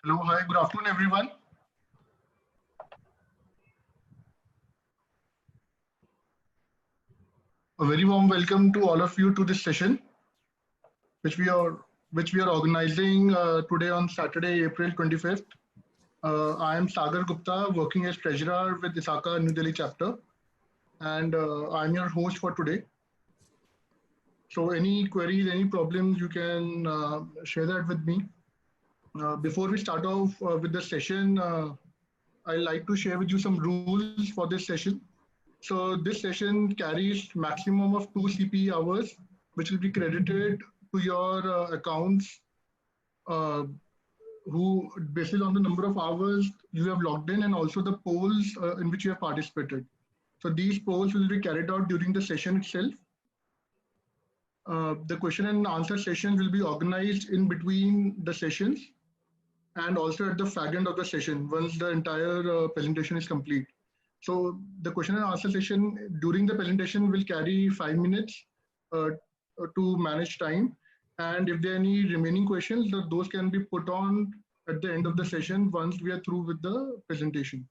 Hello, hi, good afternoon, everyone. A very warm welcome to all of you to this session, which we are organizing today on Saturday, April 25th. I am Sagar Gupta, working as treasurer with ISACA New Delhi chapter, and I'm your host for today. So, any queries, any problems, you can share that with me. Before we start off with the session, I'd like to share with you some rules for this session. So this session carries maximum of 2 CPE hours, which will be credited to your accounts uh, who basis on the number of hours you have logged in and also the polls in which you have participated. So these polls will be carried out during the session itself. The question and answer session will be organized in between the sessions and also at the fag end of the session once the entire presentation is complete. So the question and answer session during the presentation will carry 5 minutes to manage time. And if there are any remaining questions, those can be put on at the end of the session once we are through with the presentation.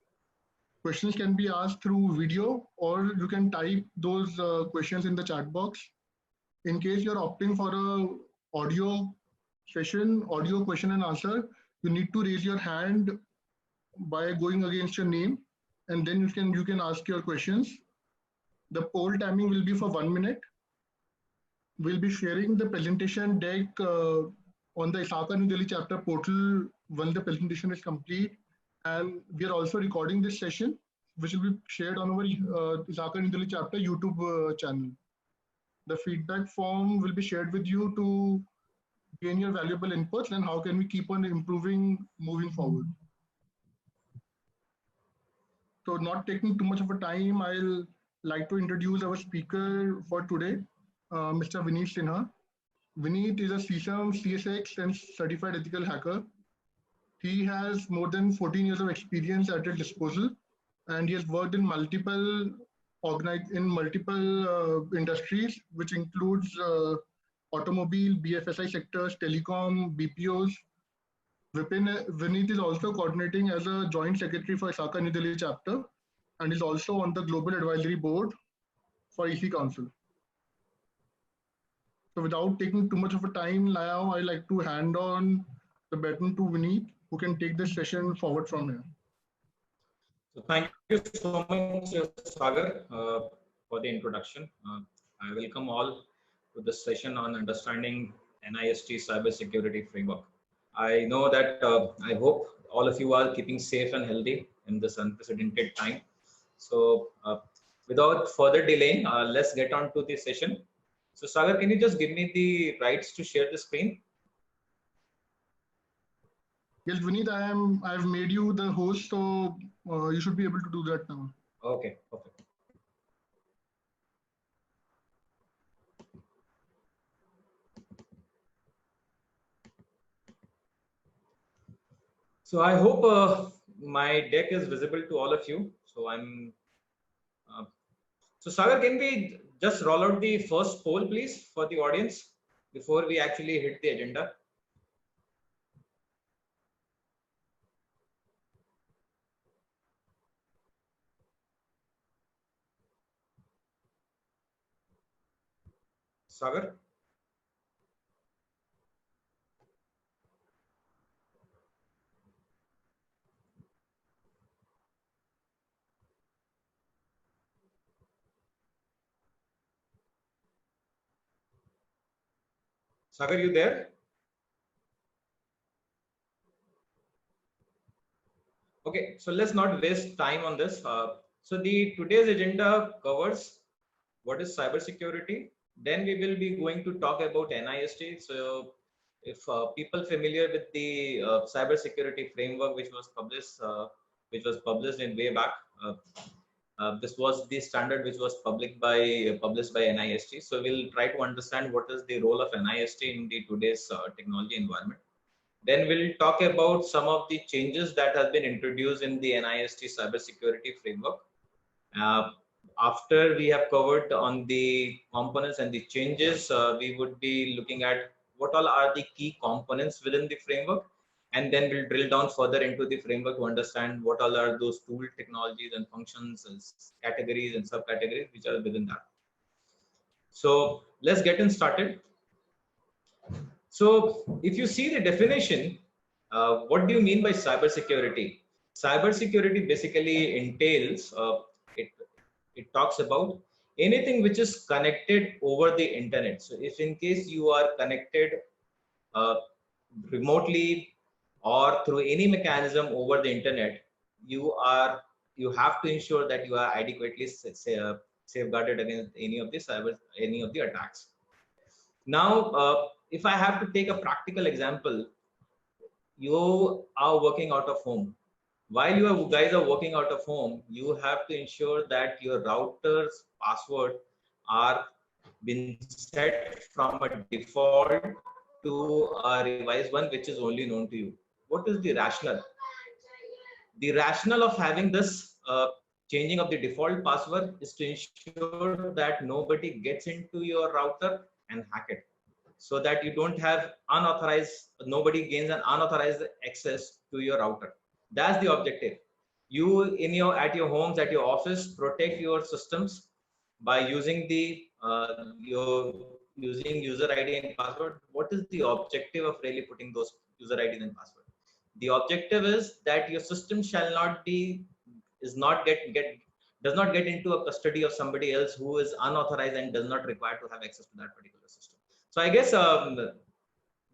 Questions can be asked through video or you can type those questions in the chat box. In case you're opting for a audio session, audio question and answer, you need to raise your hand by going against your name, and then you can ask your questions. The poll timing will be for 1 minute. We'll be sharing the presentation deck on the ISACA New Delhi chapter portal once the presentation is complete, and we are also recording this session, which will be shared on our ISACA New Delhi chapter YouTube channel. The feedback form will be shared with you to gain your valuable inputs and how can we keep on improving moving forward. So not taking too much of a time, I'll like to introduce our speaker for today, Mr. Vineet Sinha. Vineet is a CSAM, CSX, and certified ethical hacker. He has more than 14 years of experience at his disposal, and he has worked in multiple industries, which includes automobile, BFSI sectors, telecom, BPOs. Vineet is also coordinating as a joint secretary for ISACA New Delhi chapter and is also on the global advisory board for EC Council. So without taking too much of a time now, I like to hand on the baton to Vineet, who can take this session forward from here. So thank you so much, Sagar, for the introduction. I welcome all to this session on understanding NIST cybersecurity framework. I know that I hope all of you are keeping safe and healthy in this unprecedented time. So without further delay, let's get on to the session. So Sagar, can you just give me the rights to share the screen? Yes, Vineet, I've made you the host, so you should be able to do that now. Okay, perfect. So I hope my deck is visible to all of you. So so Sagar, can we just roll out the first poll, please, for the audience before we actually hit the agenda? Sagar? Sagar, you there? Okay, so let's not waste time on this. So the today's agenda covers what is cybersecurity. Then we will be going to talk about NIST. So if people familiar with the cybersecurity framework, which was published in way back, this was the standard which was published by NIST. So we'll try to understand what is the role of NIST in the today's technology environment. Then we'll talk about some of the changes that have been introduced in the NIST cybersecurity framework. After we have covered on the components and the changes, we would be looking at what all are the key components within the framework. and then we'll drill down further into the framework to understand what all are those tool technologies and functions and categories and subcategories which are within that. So let's get in started. So if you see the definition, what do you mean by cybersecurity? Cybersecurity basically entails, it talks about anything which is connected over the internet. So if in case you are connected uh, remotely or through any mechanism over the internet, you have to ensure that you are adequately safeguarded against any of the attacks. Now, if I have to take a practical example, you are working out of home. While you guys are working out of home, you have to ensure that your router's password are been set from a default to a revised one, which is only known to you. What is the rationale? The rationale of having this changing of the default password is to ensure that nobody gets into your router and hack it, so that you don't have nobody gains an unauthorized access to your router. That's the objective. You at your homes, at your office, protect your systems by using using user ID and password. What is the objective of really putting those user IDs and password? The objective is that your system shall not be does not get into a custody of somebody else who is unauthorized and does not require to have access to that particular system. So I guess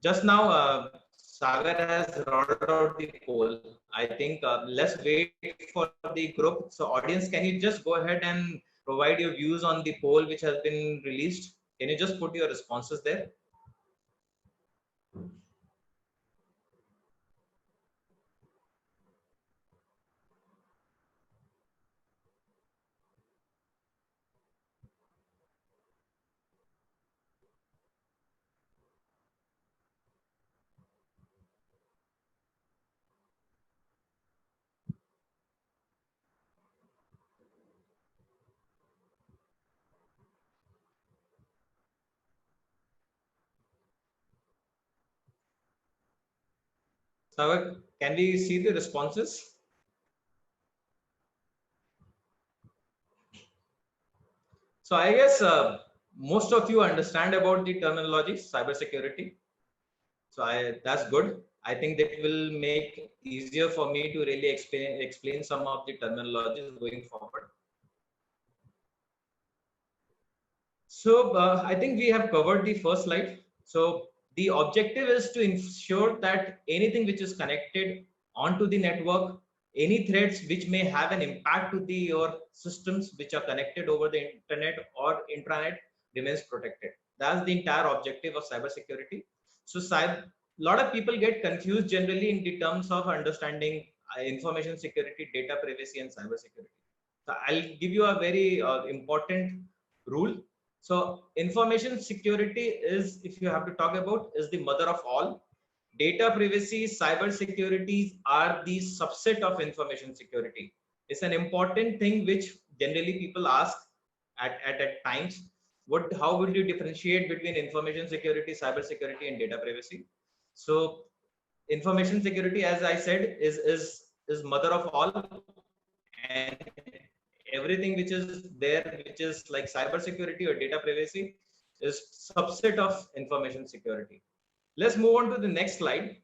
just now Sagar has rolled out the poll. I think let's wait for the group. So audience, can you just go ahead and provide your views on the poll which has been released? Can you just put your responses there? Sagar, can we see the responses? So I guess most of you understand about the terminology cybersecurity. So that's good. I think that will make easier for me to really explain some of the terminologies going forward. So I think we have covered the first slide. So the objective is to ensure that anything which is connected onto the network, any threats which may have an impact to your systems which are connected over the internet or intranet remains protected. That's the entire objective of cybersecurity. So a lot of people get confused generally in the terms of understanding information security, data privacy, and cybersecurity. So I'll give you a very important rule. So information security is, if you have to talk about, is the mother of all. Data privacy, cyber security are the subset of information security. It's an important thing which generally people ask at times. How would you differentiate between information security, cyber security, and data privacy? So information security, as I said, is mother of all, and everything which is there, which is like cyber security or data privacy, is subset of information security. Let's move on to the next slide.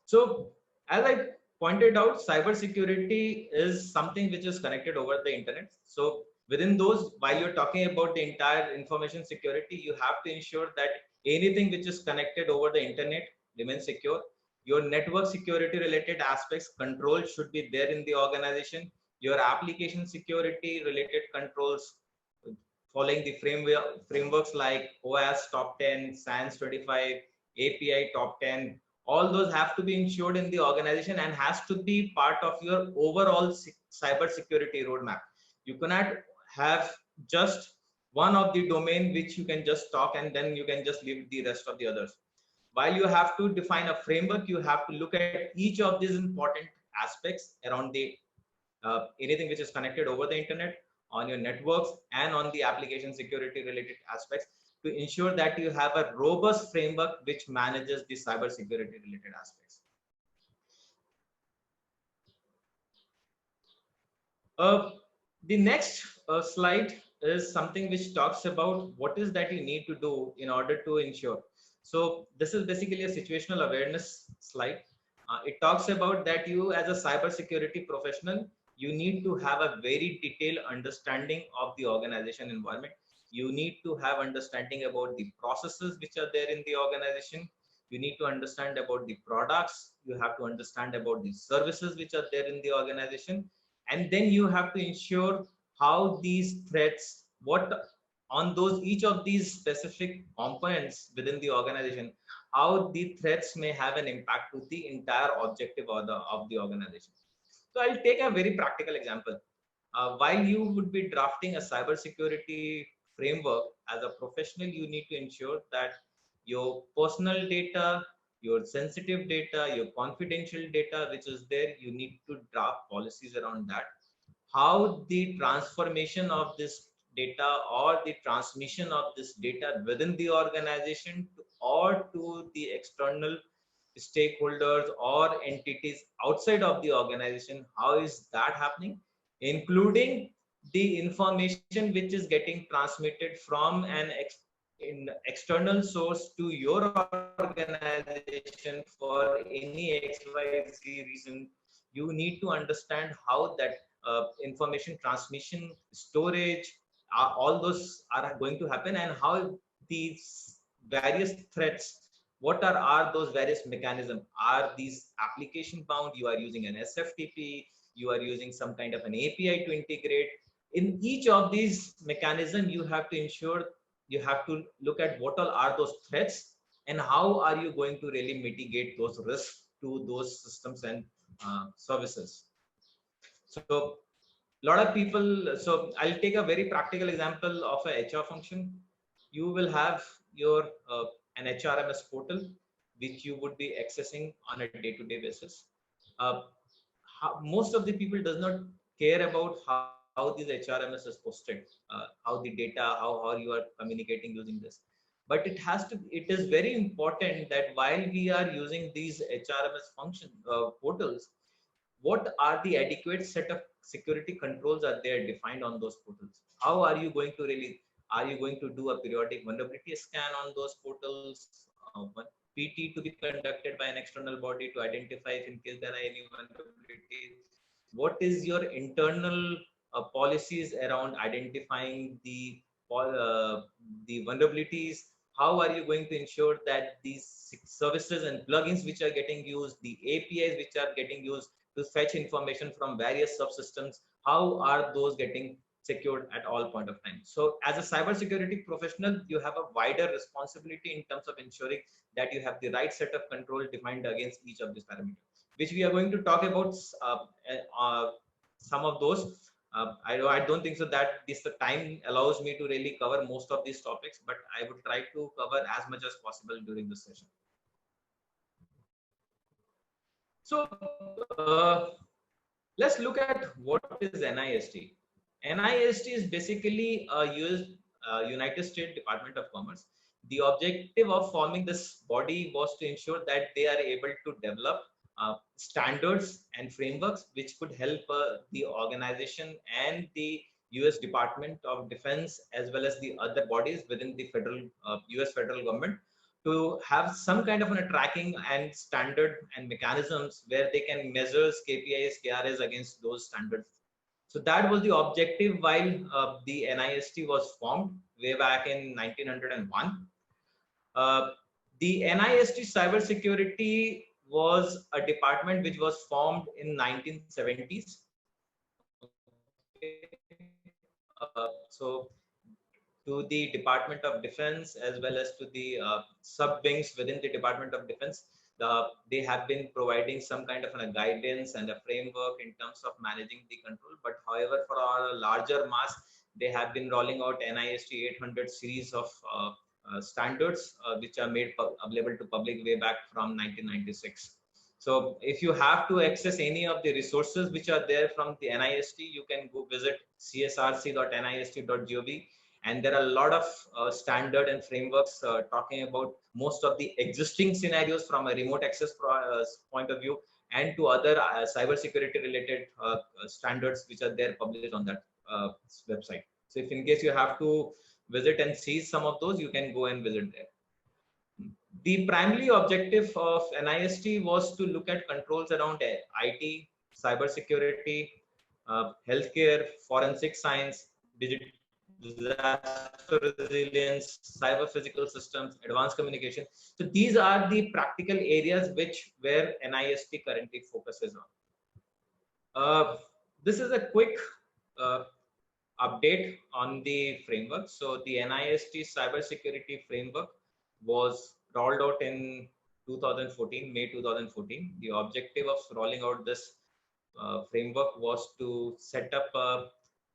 So as I pointed out, cyber security is something which is connected over the internet. So within those, while you're talking about the entire information security, you have to ensure that anything which is connected over the internet remains secure. Your network security related aspects control should be there in the organization. Your application security related controls following the frameworks like OWASP top 10, SANS 25, API top 10, all those have to be ensured in the organization and has to be part of your overall cyber security roadmap. You cannot have just one of the domain which you can just talk and then you can just leave the rest of the others. While you have to define a framework, you have to look at each of these important aspects around the anything which is connected over the internet, on your networks, and on the application security related aspects, to ensure that you have a robust framework which manages the cyber security related aspects. The next slide is something which talks about what is that you need to do in order to ensure. So this is basically a situational awareness slide. It talks about that you as a cybersecurity professional, you need to have a very detailed understanding of the organization environment. You need to have understanding about the processes which are there in the organization. You need to understand about the products. You have to understand about the services which are there in the organization, and then you have to ensure how these threats, what on those each of these specific components within the organization, how the threats may have an impact to the entire objective of the organization. So I'll take a very practical example. While you would be drafting a cybersecurity framework as a professional, you need to ensure that your personal data, your sensitive data, your confidential data, which is there, you need to draft policies around that. How the transformation of this data or the transmission of this data within the organization or to the external stakeholders or entities outside of the organization, how is that happening, including the information which is getting transmitted from an external source to your organization for any XYZ reason. You need to understand how that information transmission, storage, all those are going to happen, and how these various threats, what are those various mechanisms. Are these application bound? You are using an SFTP, you are using some kind of an API to integrate. In each of these mechanism, you have to ensure, you have to look at what all are those threats and how are you going to really mitigate those risks to those systems and services. So a lot of people, so I'll take a very practical example of a HR function. You will have your an HRMS portal which you would be accessing on a day-to-day basis. Most of the people does not care about how this HRMS is posted, how the data, how you are communicating using this. But it is very important that while we are using these HRMS function portals, what are the adequate set of security controls are there defined on those portals? How are you going to really, are you going to do a periodic vulnerability scan on those portals, PT to be conducted by an external body to identify if in case there are any vulnerabilities? What is your internal policies around identifying the vulnerabilities? How are you going to ensure that these services and plugins which are getting used, the APIs which are getting used to fetch information from various subsystems, how are those getting secured at all point of time? So as a cybersecurity professional, you have a wider responsibility in terms of ensuring that you have the right set of control defined against each of these parameters, which we are going to talk about some of those. I don't think so that this the time allows me to really cover most of these topics, but I would try to cover as much as possible during this session. So let's look at what is NIST. NIST is basically a United States Department of Commerce. The objective of forming this body was to ensure that they are able to develop standards and frameworks which could help the organization and the US Department of Defense, as well as the other bodies within the US federal government, to have some kind of a tracking and standard and mechanisms where they can measure KPIs, KRAs against those standards. So that was the objective while the NIST was formed way back in 1901. The NIST cybersecurity was a department which was formed in 1970s. So to the Department of Defense as well as to the sub-wings within the Department of Defense, they have been providing some kind of a guidance and a framework in terms of managing the control. But however, for our larger mass, they have been rolling out NIST 800 series of standards which are made available to public way back from 1996. So if you have to access any of the resources which are there from the NIST, you can go visit csrc.nist.gov, and there are a lot of standard and frameworks talking about most of the existing scenarios from a remote access point of view, and to other cyber security related standards which are there published on that website. So if in case you have to visit and see some of those, you can go and visit there. The primary objective of NIST was to look at controls around IT, cybersecurity, healthcare, forensic science, disaster resilience, cyber physical systems, advanced communication. So these are the practical areas where NIST currently focuses on. This is a quick uh, update on the framework. So the NIST cybersecurity framework was rolled out in 2014, May 2014. The objective of rolling out this framework was to set up a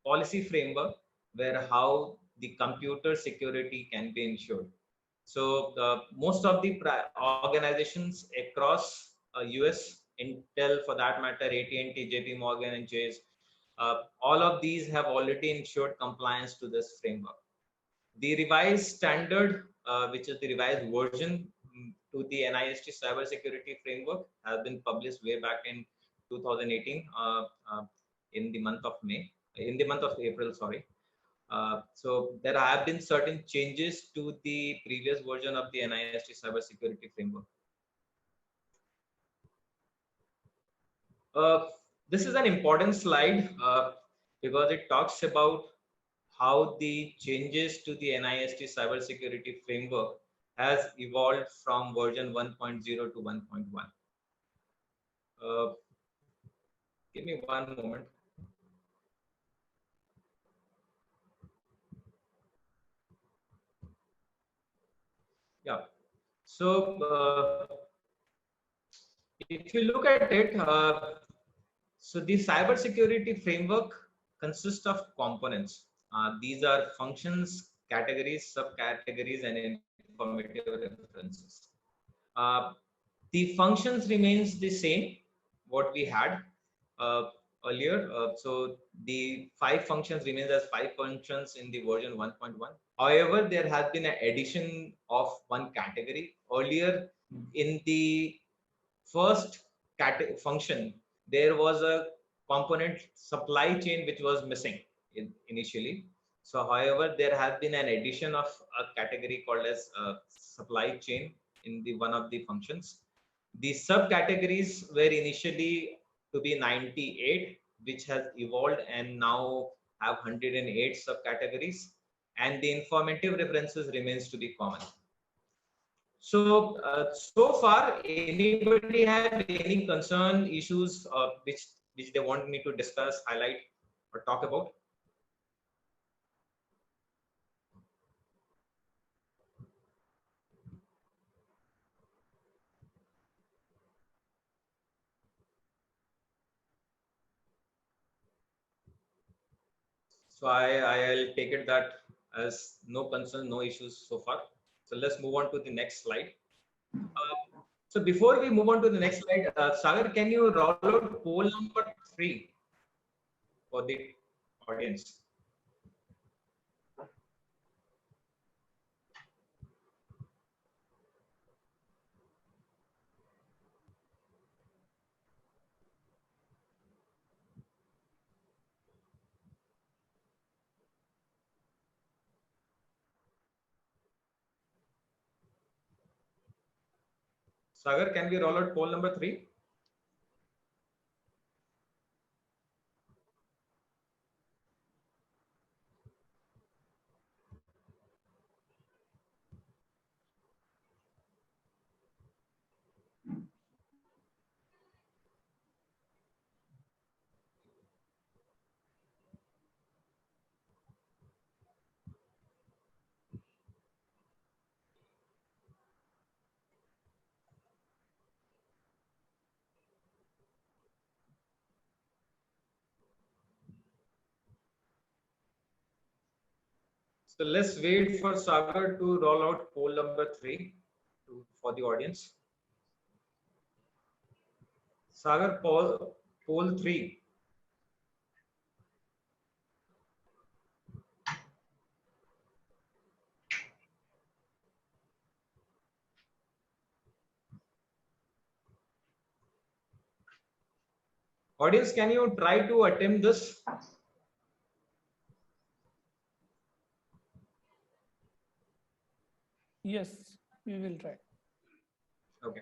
policy framework where how the computer security can be ensured. So most of the organizations across US, Intel for that matter, AT&T, JP Morgan and Chase, all of these have already ensured compliance to this framework. The revised standard, which is the revised version to the NIST cybersecurity framework, has been published way back in 2018 in the month of April, sorry. So there have been certain changes to the previous version of the NIST cybersecurity framework. This is an important slide because it talks about how the changes to the NIST cybersecurity framework has evolved from version 1.0 to 1.1. Give me one moment. Yeah. So if you look at it, so the cybersecurity framework consists of components. These are functions, categories, subcategories, and informative references. The functions remains the same what we had earlier. So the 5 functions remains as 5 functions in the version 1.1. However, there has been an addition of one category. Earlier in the first function, there was a component supply chain which was missing initially. So however, there has been an addition of a category called as supply chain in the one of the functions. The subcategories were initially to be 98, which has evolved and now have 108 subcategories, and the informative references remains to be common. So, so far, anybody have any concern, issues, which they want me to discuss, highlight, or talk about? So I'll take it that as no concern, no issues so far. So let's move on to the next slide. So before we move on to the next slide, Sagar, can you roll out poll number 3 for the audience? Sagar, can we roll out poll number 3? So let's wait for Sagar to roll out poll number 3 for the audience. Sagar, poll 3. Audience, can you try to attempt this? Yes, we will try. Okay.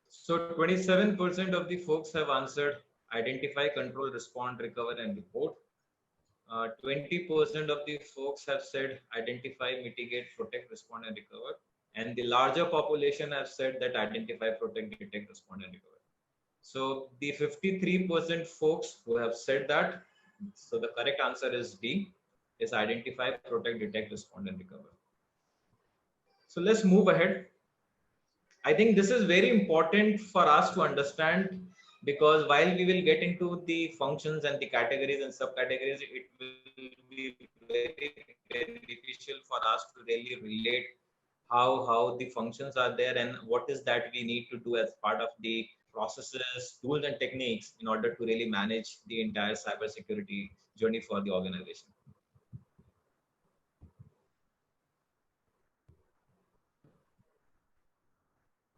So 27% of the folks have answered identify, control, respond, recover, and report. 20% of the folks have said identify, mitigate, protect, respond, and recover. And the larger population have said that identify, protect, detect, respond, and recover. So the 53% folks who have said that, so the correct answer is D, is identify, protect, detect, respond, and recover. So let's move ahead. I think this is very important for us to understand, because while we will get into the functions and the categories and subcategories, it will be very beneficial for us to really relate how the functions are there and what is that we need to do as part of the processes, tools, and techniques in order to really manage the entire cybersecurity journey for the organization.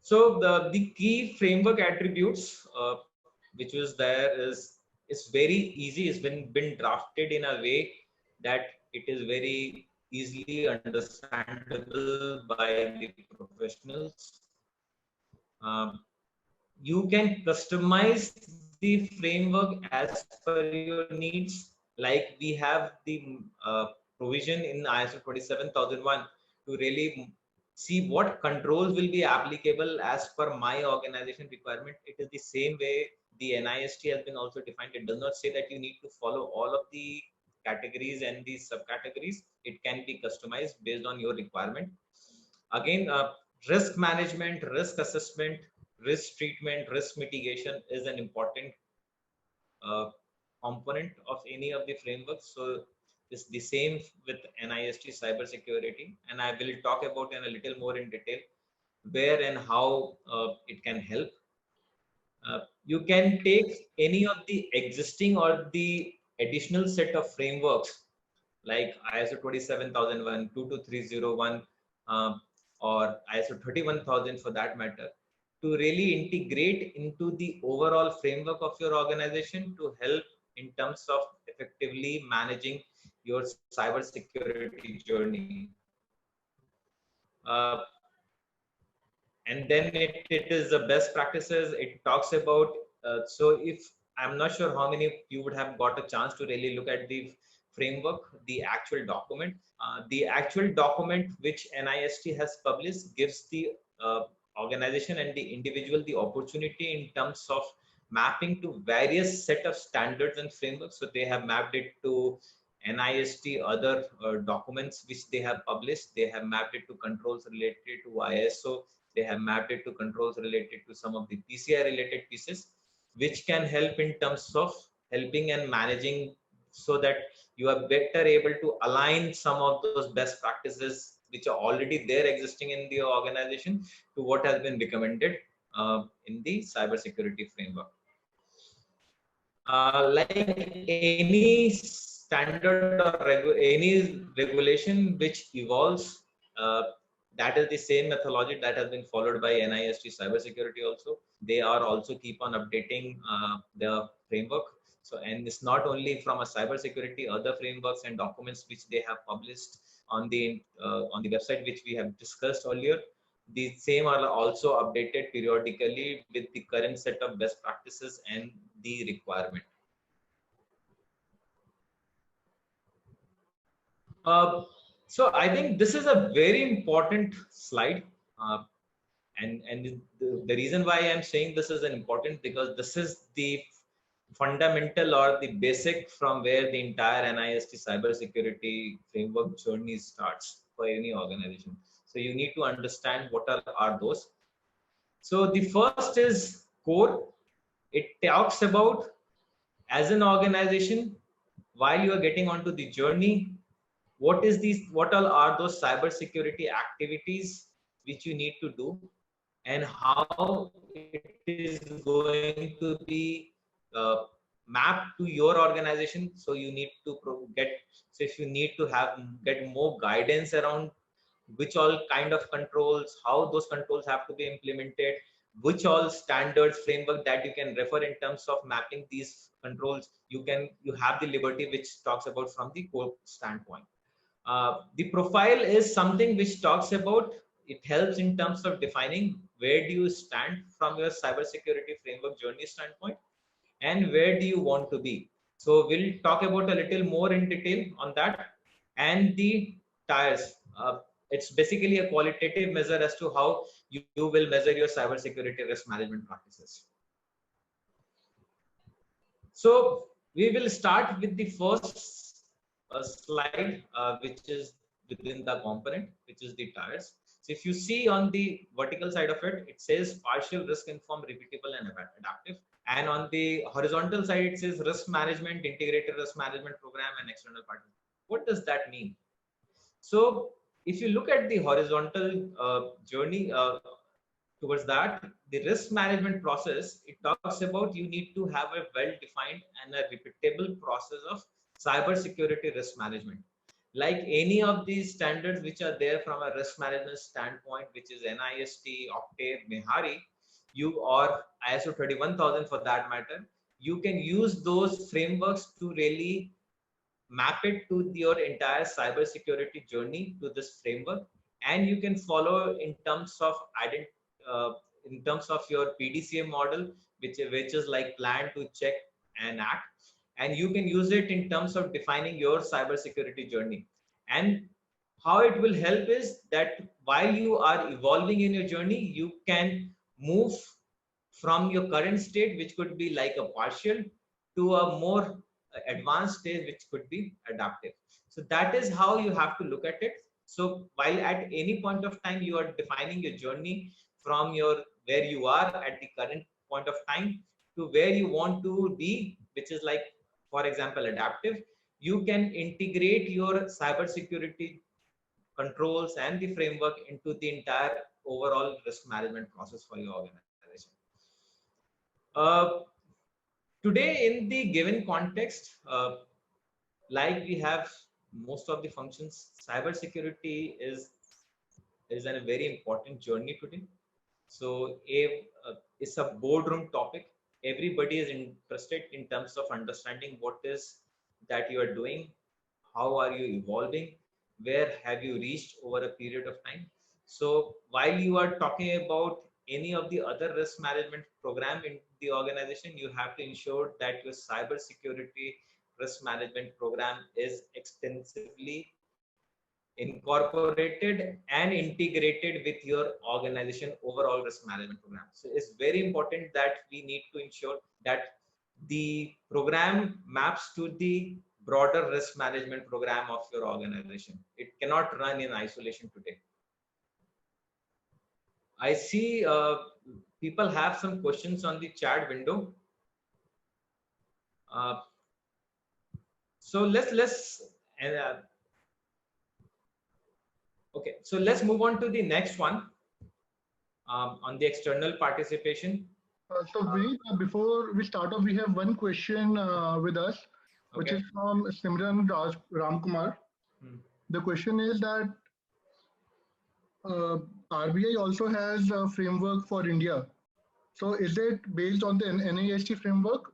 So the key framework attributes which was there is very easy. It's been drafted in a way that it is very easily understandable by the professionals. You can customize the framework as per your needs. Like we have the provision in ISO 27001 to really see what controls will be applicable as per my organization requirement. It is the same way the NIST has been also defined. It does not say that you need to follow all of the categories and the subcategories. It can be customized based on your requirement. Again, risk management, risk assessment, risk treatment, risk mitigation is an important component of any of the frameworks. So it's the same with NIST cybersecurity, and I will talk about in a little more in detail where and how it can help. You can take any of the existing or the additional set of frameworks like ISO 27001, 22301, or ISO 31000 for that matter, to really integrate into the overall framework of your organization to help in terms of effectively managing your cybersecurity journey. And then it is the best practices. It talks about, so if I'm not sure how many of you would have got a chance to really look at the framework, the actual document. The actual document which NIST has published gives the organization and the individual the opportunity in terms of mapping to various set of standards and frameworks. So they have mapped it to NIST other documents which they have published. They have mapped it to controls related to ISO. They have mapped it to controls related to some of the PCI related pieces, which can help in terms of helping and managing, so that you are better able to align some of those best practices which are already there existing in the organization to what has been recommended in the cybersecurity framework. Like any standard or any regulation which evolves, that is the same methodology that has been followed by NIST cybersecurity also. They are also keep on updating the framework. So, and it's not only from a cybersecurity, other frameworks and documents which they have published on the website, which we have discussed earlier. The same are also updated periodically with the current set of best practices and the requirement. So I think this is a very important slide, and the reason why I'm saying this is an important, because this is the fundamental or the basic from where the entire NIST cybersecurity framework journey starts for any organization. So you need to understand what are those. So the first is core. It talks about, as an organization, while you are getting onto the journey, what all are those cybersecurity activities which you need to do, and how it is going to be mapped to your organization. So you need to so if you need to get more guidance around which all kind of controls, how those controls have to be implemented, which all standards framework that you can refer in terms of mapping these controls, you have the liberty which talks about from the core standpoint. The profile is something which talks about, it helps in terms of defining where do you stand from your cybersecurity framework journey standpoint and where do you want to be. So we'll talk about a little more in detail on that. And the tires, it's basically a qualitative measure as to how you will measure your cybersecurity risk management practices. So we will start with the first slide, which is within the component, which is the tires. So if you see on the vertical side of it, it says partial, risk informed, repeatable, and adaptive. And on the horizontal side, it says risk management, integrated risk management program, and external party. What does that mean? So if you look at the horizontal journey towards that, the risk management process, it talks about you need to have a well-defined and a repeatable process of cybersecurity risk management. Like any of these standards which are there from a risk management standpoint, which is NIST, Octave, Mehari, or ISO 31000 for that matter, you can use those frameworks to really map it to your entire cybersecurity journey to this framework, and you can follow in terms of your PDCA model, which is like plan to check and act, and you can use it in terms of defining your cybersecurity journey. And how it will help is that while you are evolving in your journey, you can move from your current state, which could be like a partial, to a more advanced stage, which could be adaptive. So that is how you have to look at it. So while at any point of time you are defining your journey from where you are at the current point of time to where you want to be, which is like, for example, adaptive, you can integrate your cybersecurity controls and the framework into the entire overall risk management process for your organization. Today, in the given context, like we have most of the functions, cybersecurity is a very important journey today. So it's a boardroom topic. Everybody is interested in terms of understanding what is that you are doing, how are you evolving, where have you reached over a period of time. So while you are talking about any of the other risk management program in the organization, you have to ensure that your cybersecurity risk management program is extensively incorporated and integrated with your organization overall risk management program. So it's very important that we need to ensure that the program maps to the broader risk management program of your organization. It cannot run in isolation today. I see people have some questions on the chat window. So let's okay, so let's move on to the next one on the external participation. So Vineet, before we start off, we have one question with us, which is from Simran Ramkumar. The question is that RBI also has a framework for India. So is it based on the NIST framework?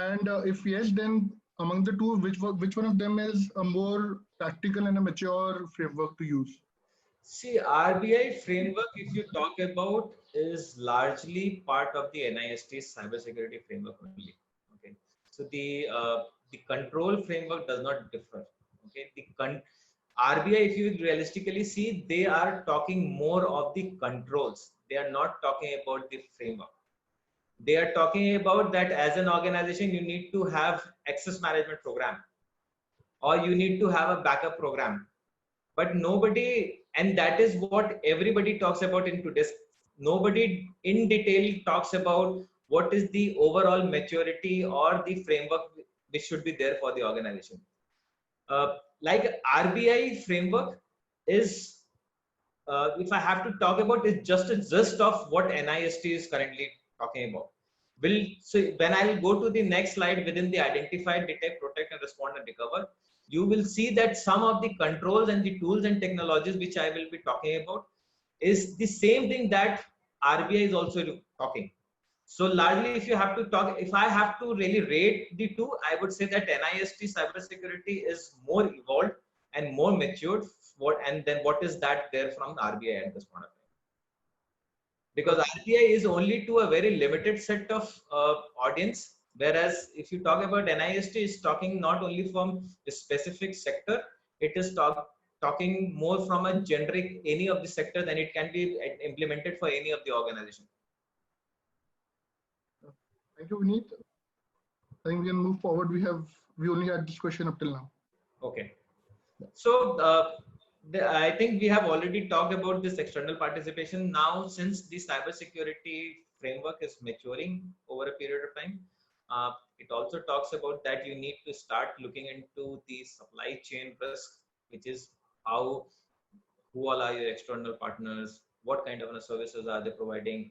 And if yes, then among the two, which one of them is a more practical and a mature framework to use? See, RBI framework, if you talk about, is largely part of the NIST's cybersecurity framework only. Okay, so the control framework does not differ. Okay, RBI, if you realistically see, they are talking more of the controls. They are not talking about the framework. They are talking about that as an organization, you need to have access management program, or you need to have a backup program, but nobody, and that is what everybody talks about in today's. Nobody in detail talks about what is the overall maturity or the framework which should be there for the organization. Like RBI framework is, if I have to talk about, is just a gist of what NIST is currently talking about. So when I'll go to the next slide, within the identify, detect, protect, and respond and recover, you will see that some of the controls and the tools and technologies which I will be talking about is the same thing that RBI is also talking. So largely, if you have to talk, if I have to really rate the two, I would say that NIST cybersecurity is more evolved and more matured. And then what is that there from RBI at this point of time? Because RBI is only to a very limited set of audience, whereas if you talk about NIST, is talking not only from a specific sector, it is talking more from a generic any of the sector, then it can be implemented for any of the organization. Thank you, Vineet. I think we can move forward. We only had this question up till now. Okay. So I think we have already talked about this external participation. Now, since the cybersecurity framework is maturing over a period of time, it also talks about that you need to start looking into the supply chain risk, which is who all are your external partners, what kind of services are they providing.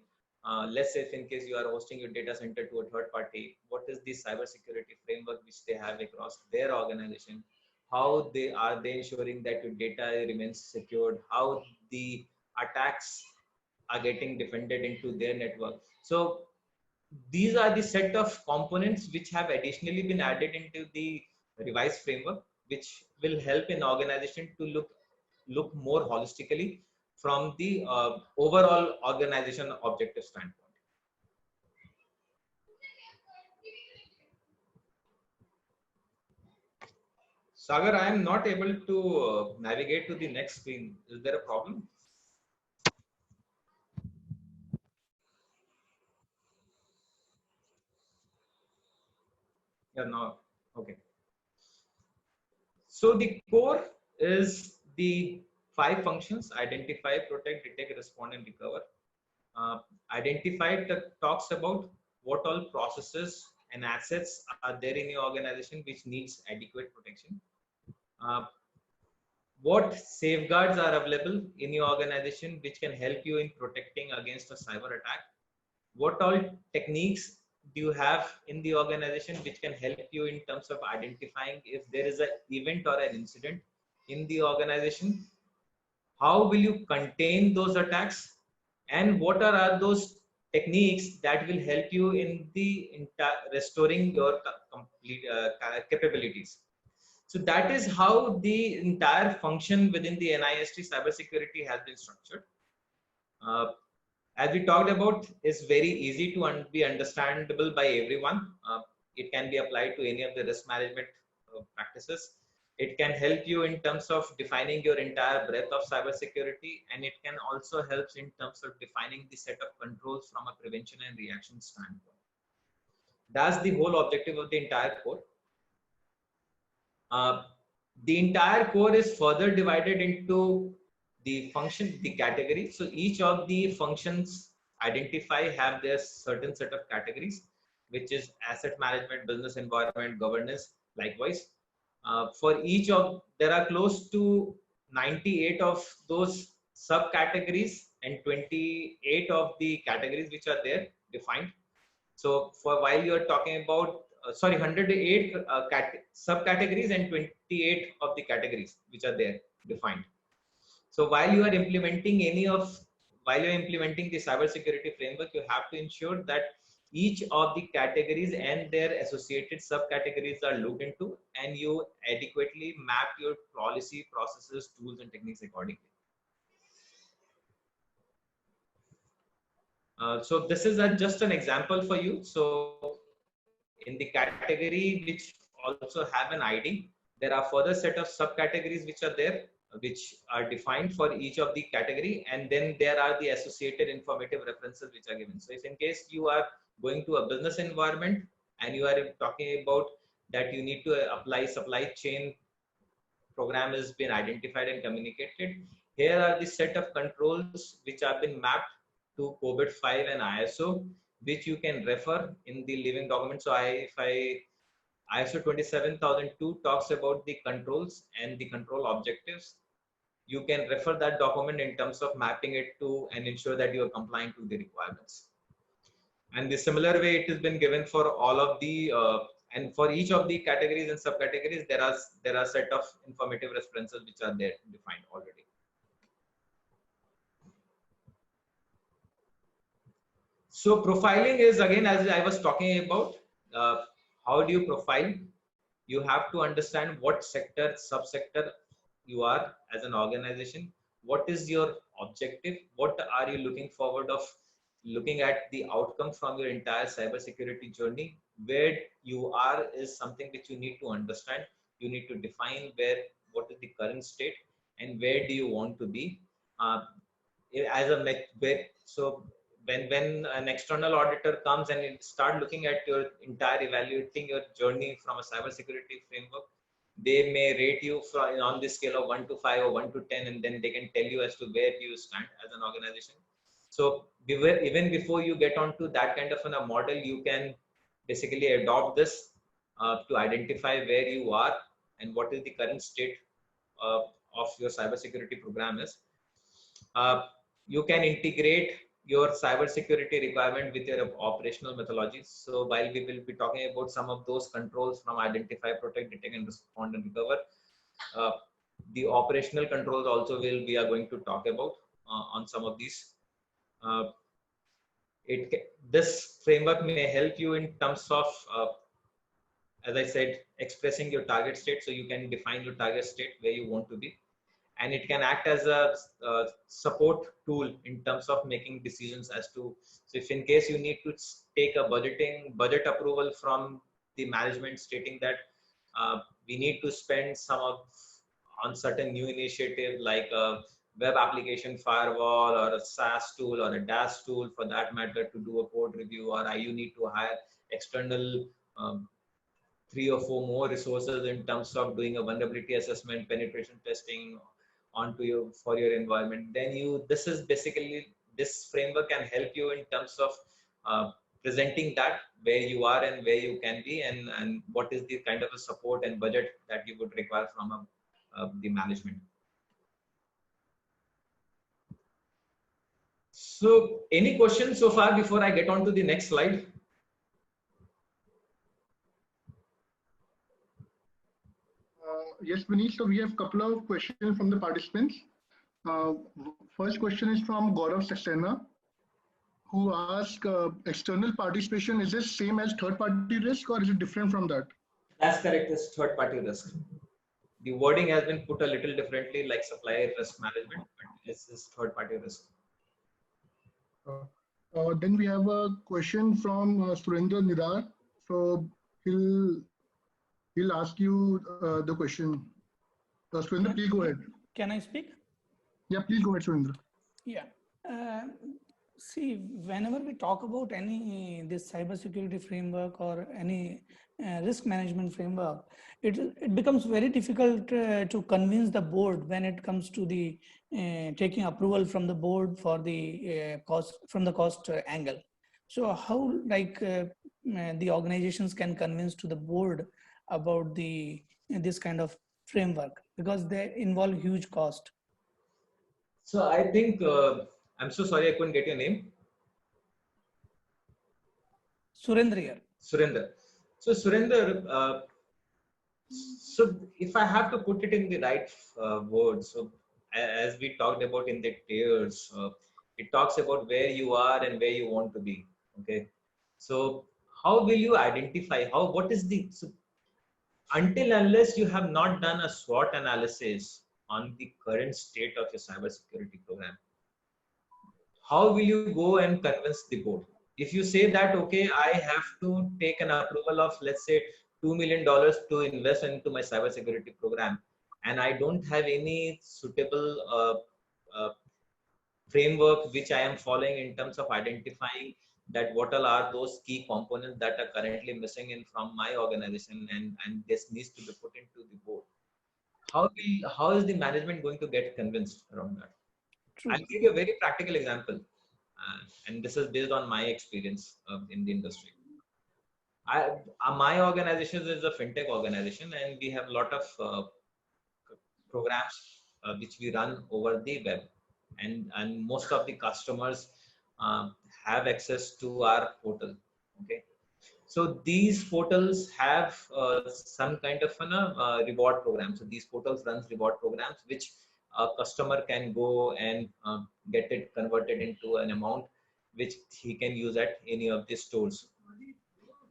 Let's say if in case you are hosting your data center to a third party, what is the cybersecurity framework which they have across their organization? How are they ensuring that your data remains secured? How the attacks are getting defended into their network? So these are the set of components which have additionally been added into the revised framework, which will help an organization to look more holistically from the overall organization objective standpoint. Sagar, I am not able to navigate to the next screen. Is there a problem? Yeah, no. Okay. So the core is the 5 functions: identify, protect, detect, respond, and recover. Identify talks about what all processes and assets are there in your organization which needs adequate protection. What safeguards are available in your organization which can help you in protecting against a cyber attack? What all techniques do you have in the organization which can help you in terms of identifying if there is an event or an incident in the organization? How will you contain those attacks? And what are those techniques that will help you in the restoring your complete capabilities? So that is how the entire function within the NIST cybersecurity has been structured. As we talked about, is very easy to be understandable by everyone. It can be applied to any of the risk management practices. It can help you in terms of defining your entire breadth of cybersecurity, and it can also help in terms of defining the set of controls from a prevention and reaction standpoint. That's the whole objective of the entire core. The entire core is further divided into the function, the category. So each of the functions identify have their certain set of categories, which is asset management, business environment, governance. Likewise, for each of, there are close to 98 of those subcategories and 28 of the categories which are there defined. So for while you are talking about 108 subcategories and 28 of the categories which are there defined. So while you are implementing the cybersecurity framework, you have to ensure that each of the categories and their associated subcategories are looked into, and you adequately map your policy, processes, tools, and techniques accordingly. So this is just an example for you. So in the category which also have an ID, there are further set of subcategories which are there, which are defined for each of the category, and then there are the associated informative references which are given. So if in case you are going to a business environment and you are talking about that you need to apply supply chain program has been identified and communicated, here are the set of controls which have been mapped to COVID 5 and ISO, which you can refer in the living document. So ISO 27002 talks about the controls and the control objectives. You can refer that document in terms of mapping it to and ensure that you are complying to the requirements. And the similar way it has been given for all of the and for each of the categories and subcategories, there are set of informative references which are there defined already. So profiling is, again, as I was talking about, how do you profile? You have to understand what sector, subsector you are as an organization. What is your objective? What are you looking forward of looking at the outcome from your entire cybersecurity journey? Where you are is something which you need to understand. You need to define what is the current state and where do you want to be. As a so when an external auditor comes and it start looking at your entire evaluating your journey from a cybersecurity framework, they may rate you on the scale of 1 to 5 or 1 to 10, and then they can tell you as to where you stand as an organization. So even before you get onto that kind of a model, you can basically adopt this to identify where you are and what is the current state of your cybersecurity program is. You can integrate your cybersecurity requirement with your operational methodologies. So while we will be talking about some of those controls from identify, protect, detect, and respond and recover, the operational controls also we are going to talk about on some of these. This framework may help you in terms of, as I said, expressing your target state. So you can define your target state where you want to be, and it can act as a support tool in terms of making decisions as to, so if in case you need to take a budget approval from the management stating that we need to spend on certain new initiative like a web application firewall or a SaaS tool or a DaaS tool for that matter to do a code review, or you need to hire external 3 or 4 more resources in terms of doing a vulnerability assessment, penetration testing for your environment. Then this framework can help you in terms of presenting that where you are and where you can be, and what is the kind of a support and budget that you would require from the management. So any questions so far before I get on to the next slide? Yes, Vineet. So we have a couple of questions from the participants. First question is from Gaurav Saxena, who asked, external participation, is this same as third-party risk or is it different from that? That's correct, it's third-party risk. The wording has been put a little differently, like supplier risk management, but this is third-party risk. Then we have a question from Surendra Nidar. So he'll ask you the question. Surendra, please go ahead. Can I speak? Yeah, please go ahead, Surendra. Yeah. See, whenever we talk about this cybersecurity framework or any risk management framework, it becomes very difficult to convince the board when it comes to the taking approval from the board for the cost angle. So how the organizations can convince to the board about this kind of framework, because they involve huge cost. So I think I'm so sorry I couldn't get your name. Surendra here. Surendra. So Surendra, so if I have to put it in the right words, so as we talked about in the tiers, it talks about where you are and where you want to be. Okay. So how will you identify what is the, so until unless you have not done a SWOT analysis on the current state of your cybersecurity program, how will you go and convince the board? If you say that, okay, I have to take an approval of, let's say, $2 million to invest into my cybersecurity program, and I don't have any suitable framework which I am following in terms of identifying that what all are those key components that are currently missing in from my organization, and this needs to be put into the board. How is the management going to get convinced around that? True. I'll give you a very practical example, and this is based on my experience in the industry. My organization is a fintech organization, and we have a lot of programs which we run over the web, and most of the customers have access to our portal. Okay, so these portals have some kind of reward program. So these portals runs reward programs which a customer can go and get it converted into an amount which he can use at any of the stores.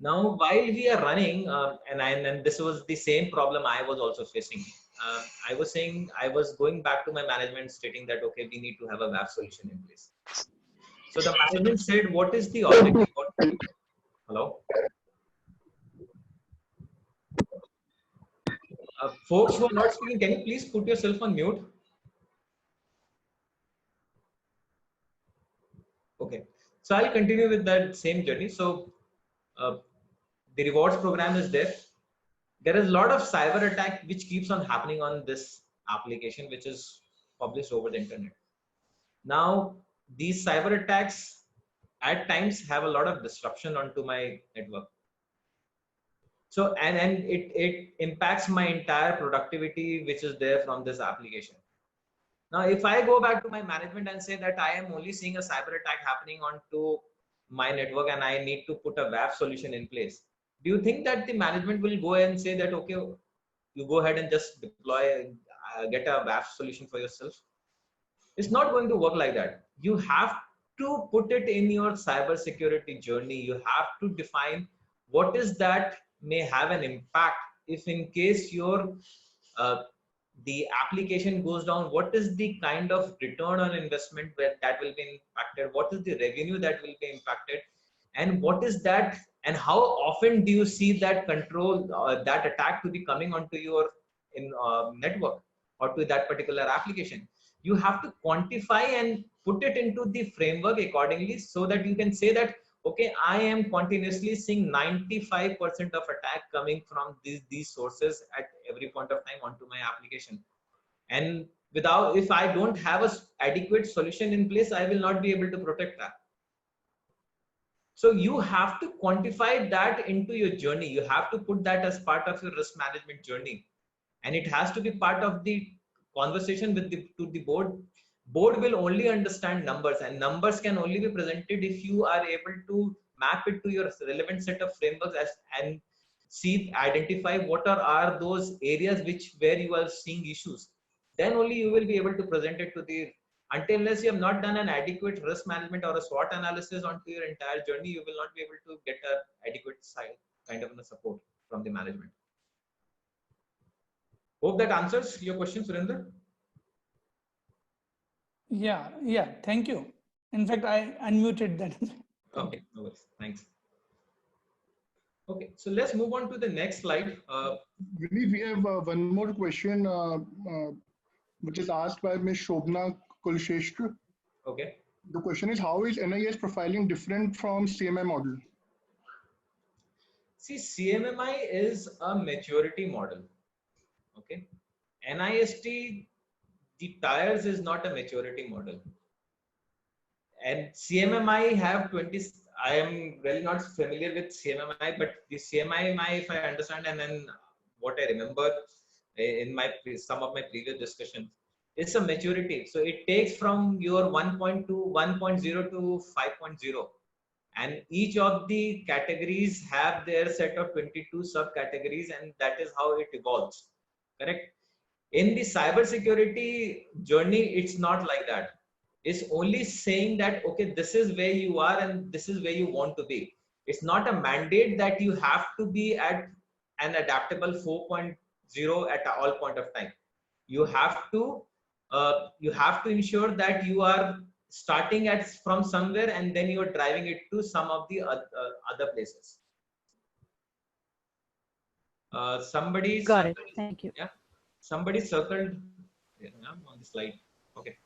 Now, while we are running, and this was the same problem I was also facing. I was saying, I was going back to my management stating that, okay, we need to have a WAF solution in place. So the management said, what is the objective? Hello? Folks who are not speaking, can you please put yourself on mute? Okay, so I'll continue with that same journey. So the rewards program is there. There is a lot of cyber attack which keeps on happening on this application, which is published over the internet. Now, these cyber attacks at times have a lot of disruption onto my network. So, and it impacts my entire productivity, which is there from this application. Now, if I go back to my management and say that I am only seeing a cyber attack happening onto my network and I need to put a WAF solution in place, do you think that the management will go and say that, okay, you go ahead and just deploy, get a WAF solution for yourself? It's not going to work like that. You have to put it in your cybersecurity journey. You have to define what is that may have an impact if in case your the application goes down. What is the kind of return on investment that will be impacted? What is the revenue that will be impacted? And what is that? And how often do you see that control, that attack to be coming onto your network or to that particular application? You have to quantify and put it into the framework accordingly so that you can say that, okay, I am continuously seeing 95% of attack coming from these sources at every point of time onto my application. And without, if I don't have a adequate solution in place, I will not be able to protect that. So you have to quantify that into your journey. You have to put that as part of your risk management journey. And it has to be part of the conversation with the board. Board will only understand numbers, and numbers can only be presented if you are able to map it to your relevant set of frameworks and identify what are those areas where you are seeing issues. Then only you will be able to present it to the, unless you have not done an adequate risk management or a SWOT analysis onto your entire journey, you will not be able to get an adequate kind of support from the management. Hope that answers your question, Surinder. Yeah, thank you. In fact, I unmuted that. Okay, no worries. Thanks. Okay, so let's move on to the next slide. Vineet, we have one more question, which is asked by Ms. Shobna Kulshestra. Okay. The question is, how is NIS profiling different from CMI model? See, CMMI is a maturity model. Okay. NIST, the tires is not a maturity model. And CMMI have 20, I am really not familiar with CMMI, but the CMMI, if I understand, and then what I remember in some of my previous discussions, it's a maturity. So it takes from your 1.2, 1.0 to 5.0. And each of the categories have their set of 22 subcategories, and that is how it evolves. Correct? In the cybersecurity journey, it's not like that. It's only saying that, okay, this is where you are and this is where you want to be. It's not a mandate that you have to be at an adaptable 4.0 at all point of time. You have to ensure that you are starting at from somewhere and then you are driving it to some of the other places. Somebody Got it. circled, Thank you. yeah, somebody circled, yeah, on the slide. Okay.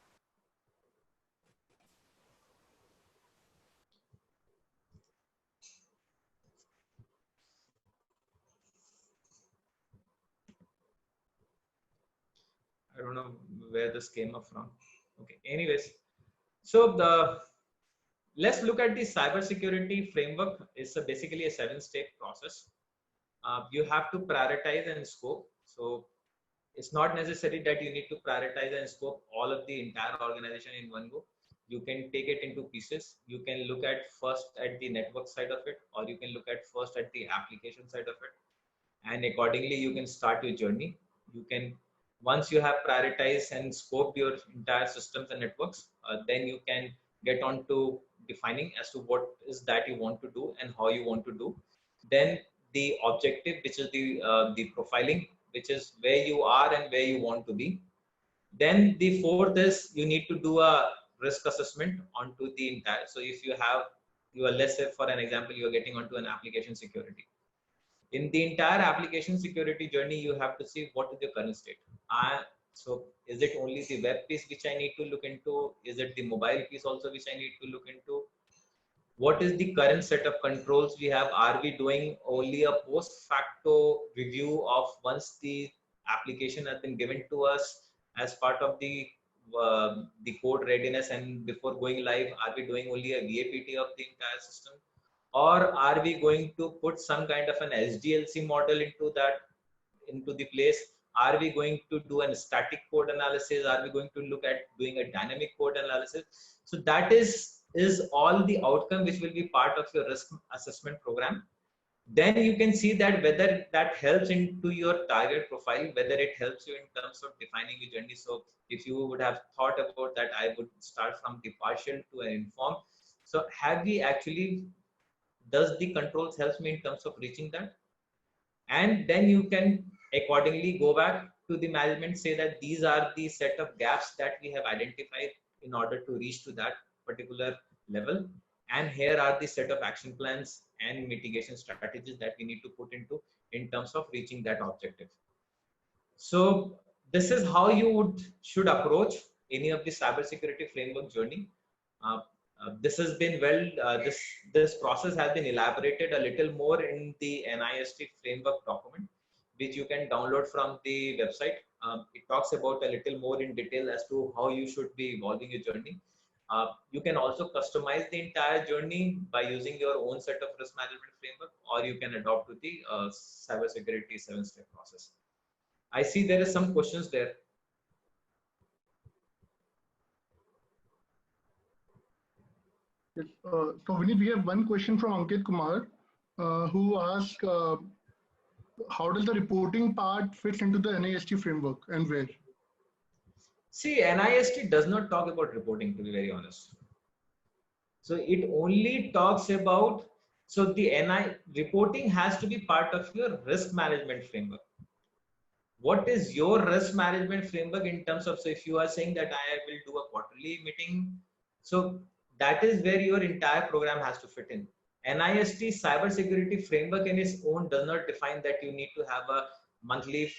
I don't know where this came up from. Okay. Anyways, so let's look at the cybersecurity framework. It's basically a 7-step process. You have to prioritize and scope. So it's not necessary that you need to prioritize and scope all of the entire organization in one go. You can take it into pieces. You can look at first at the network side of it, or you can look at first at the application side of it, and accordingly you can start your journey. You can, once you have prioritized and scoped your entire systems and networks, then you can get on to defining as to what is that you want to do and how you want to do. Then the objective, which is the profiling, which is where you are and where you want to be. Then the fourth is you need to do a risk assessment onto the entire. So if you have, you are, let's say for an example, you are getting onto an application security. In the entire application security journey, you have to see what is your current state. So is it only the web piece which I need to look into? Is it the mobile piece also which I need to look into? What is the current set of controls we have? Are we doing only a post facto review of once the application has been given to us as part of the code readiness, and before going live, are we doing only a VAPT of the entire system? Or are we going to put some kind of an SDLC model into that, into the place? Are we going to do a static code analysis? Are we going to look at doing a dynamic code analysis? So that is all the outcome which will be part of your risk assessment program. Then you can see that whether that helps into your target profile, whether it helps you in terms of defining your journey. So if you would have thought about that, I would start from the partial to an informed. So have we actually, does the controls helps me in terms of reaching that? And then you can accordingly go back to the management, say that these are the set of gaps that we have identified in order to reach to that particular level, and here are the set of action plans and mitigation strategies that we need to put into in terms of reaching that objective. So this is how you should approach any of the cybersecurity framework journey. This has been this process has been elaborated a little more in the NIST framework document, which you can download from the website. It talks about a little more in detail as to how you should be evolving your journey. You can also customize the entire journey by using your own set of risk management framework, or you can adopt to the cybersecurity 7-step process. I see there is some questions there. Yes, so Vineet, we have one question from Ankit Kumar, who asks, how does the reporting part fit into the NIST framework and where? See, NIST does not talk about reporting, to be very honest. So it only talks about, so the reporting has to be part of your risk management framework. What is your risk management framework in terms of, so if you are saying that I will do a quarterly meeting, so that is where your entire program has to fit in. NIST cybersecurity framework in its own does not define that you need to have a monthly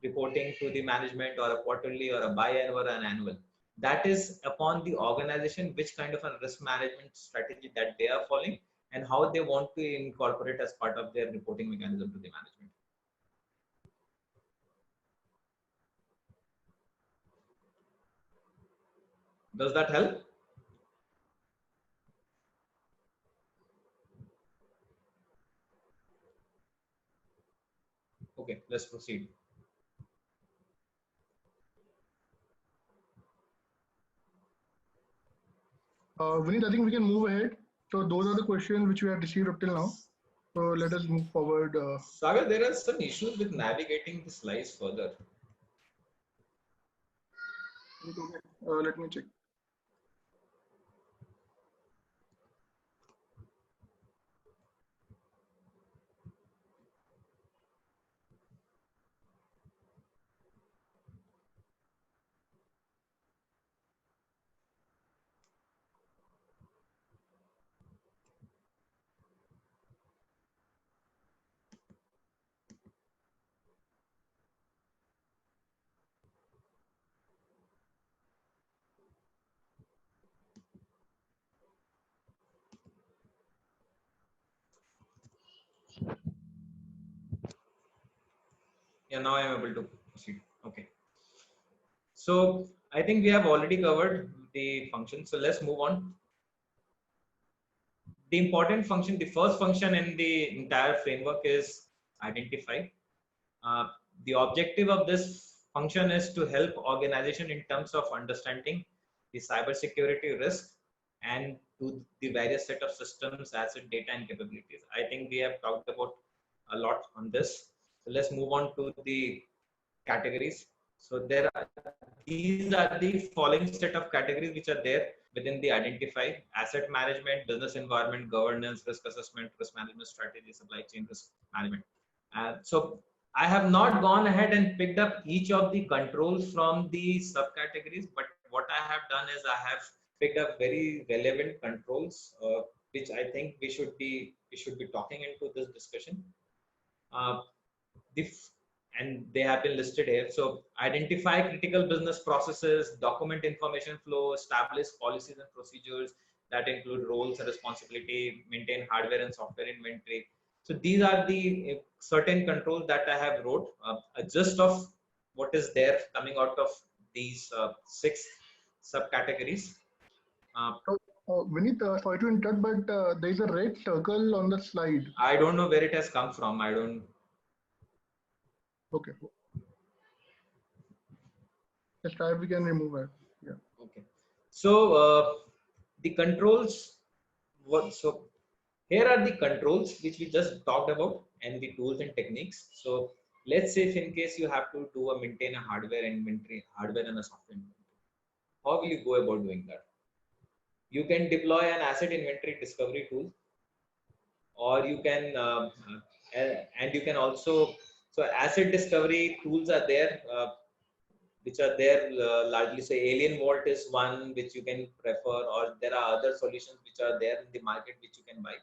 reporting to the management, or a quarterly, or a biannual, or an annual. That is upon the organization which kind of a risk management strategy that they are following and how they want to incorporate as part of their reporting mechanism to the management. Does that help? Okay, let's proceed. Vineet, I think we can move ahead. So those are the questions which we have received up till now. So let us move forward. Sagar, there are some issues with navigating the slides further. Let me check. Yeah, now I am able to proceed. Okay. So I think we have already covered the function. So let's move on. The important function, the first function in the entire framework is identify. Uh, the objective of this function is to help organization in terms of understanding the cybersecurity risk and to the various set of systems, asset, data, and capabilities. I think we have talked about a lot on this. So let's move on to the categories. So these are the following set of categories which are there within the identify: asset management, business environment, governance, risk assessment, risk management strategy, supply chain risk management. So I have not gone ahead and picked up each of the controls from the subcategories, but what I have done is I have picked up very relevant controls, which I think we should be talking into this discussion. Uh, and they have been listed here. So identify critical business processes, document information flow, establish policies and procedures that include roles and responsibility, maintain hardware and software inventory. So these are the certain controls that I have wrote, a gist of what is there coming out of these 6 subcategories. Uh, So, Vineet, sorry to interrupt, but there is a red circle on the slide. I don't know where it has come from. I don't. Okay, let's try if we can remove it. Yeah. Okay. So the controls. So here are the controls which we just talked about and the tools and techniques. So let's say if in case you have to do a maintain a hardware inventory, hardware and a software inventory, how will you go about doing that? You can deploy an asset inventory discovery tool, or you can and you can also, so asset discovery tools are there, which are there largely. Say Alien Vault is one which you can prefer, or there are other solutions which are there in the market which you can buy.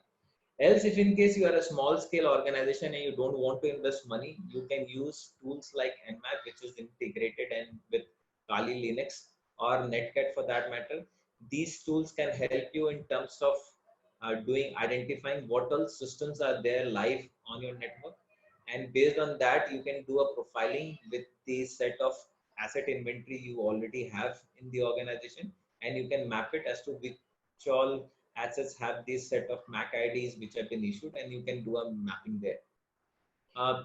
Else, if in case you are a small scale organization and you don't want to invest money, you can use tools like Nmap, which is integrated and with Kali Linux or Netcat for that matter. These tools can help you in terms of doing identifying what all systems are there live on your network, and based on that you can do a profiling with the set of asset inventory you already have in the organization, and you can map it as to which all assets have this set of MAC IDs which have been issued, and you can do a mapping there.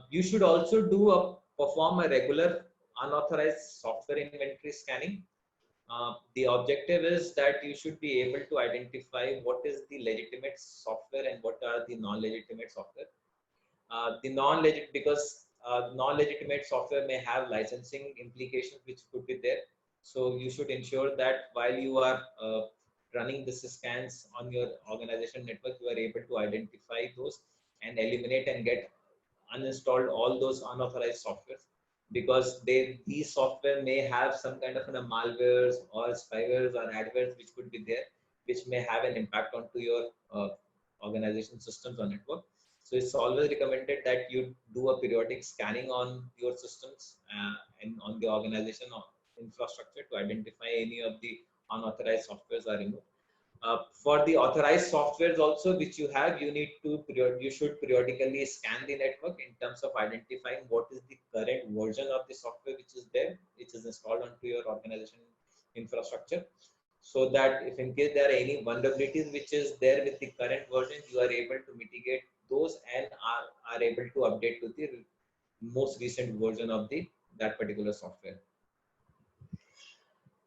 You should also perform a regular unauthorized software inventory scanning. The objective is that you should be able to identify what is the legitimate software and what are the non-legitimate software. The non-legit because non-legitimate software may have licensing implications which could be there. So you should ensure that while you are running the scans on your organization network, you are able to identify those and eliminate and get uninstalled all those unauthorized softwares, because these software may have some kind of malwares or spywares or adwares which could be there, which may have an impact onto your organization systems or network. So it's always recommended that you do a periodic scanning on your systems and on the organization or infrastructure to identify any of the unauthorized softwares are removed. For the authorized softwares also which you have, you should periodically scan the network in terms of identifying what is the current version of the software which is there, which is installed onto your organization infrastructure, so that if in case there are any vulnerabilities which is there with the current version, you are able to mitigate those and are able to update to the most recent version of that particular software.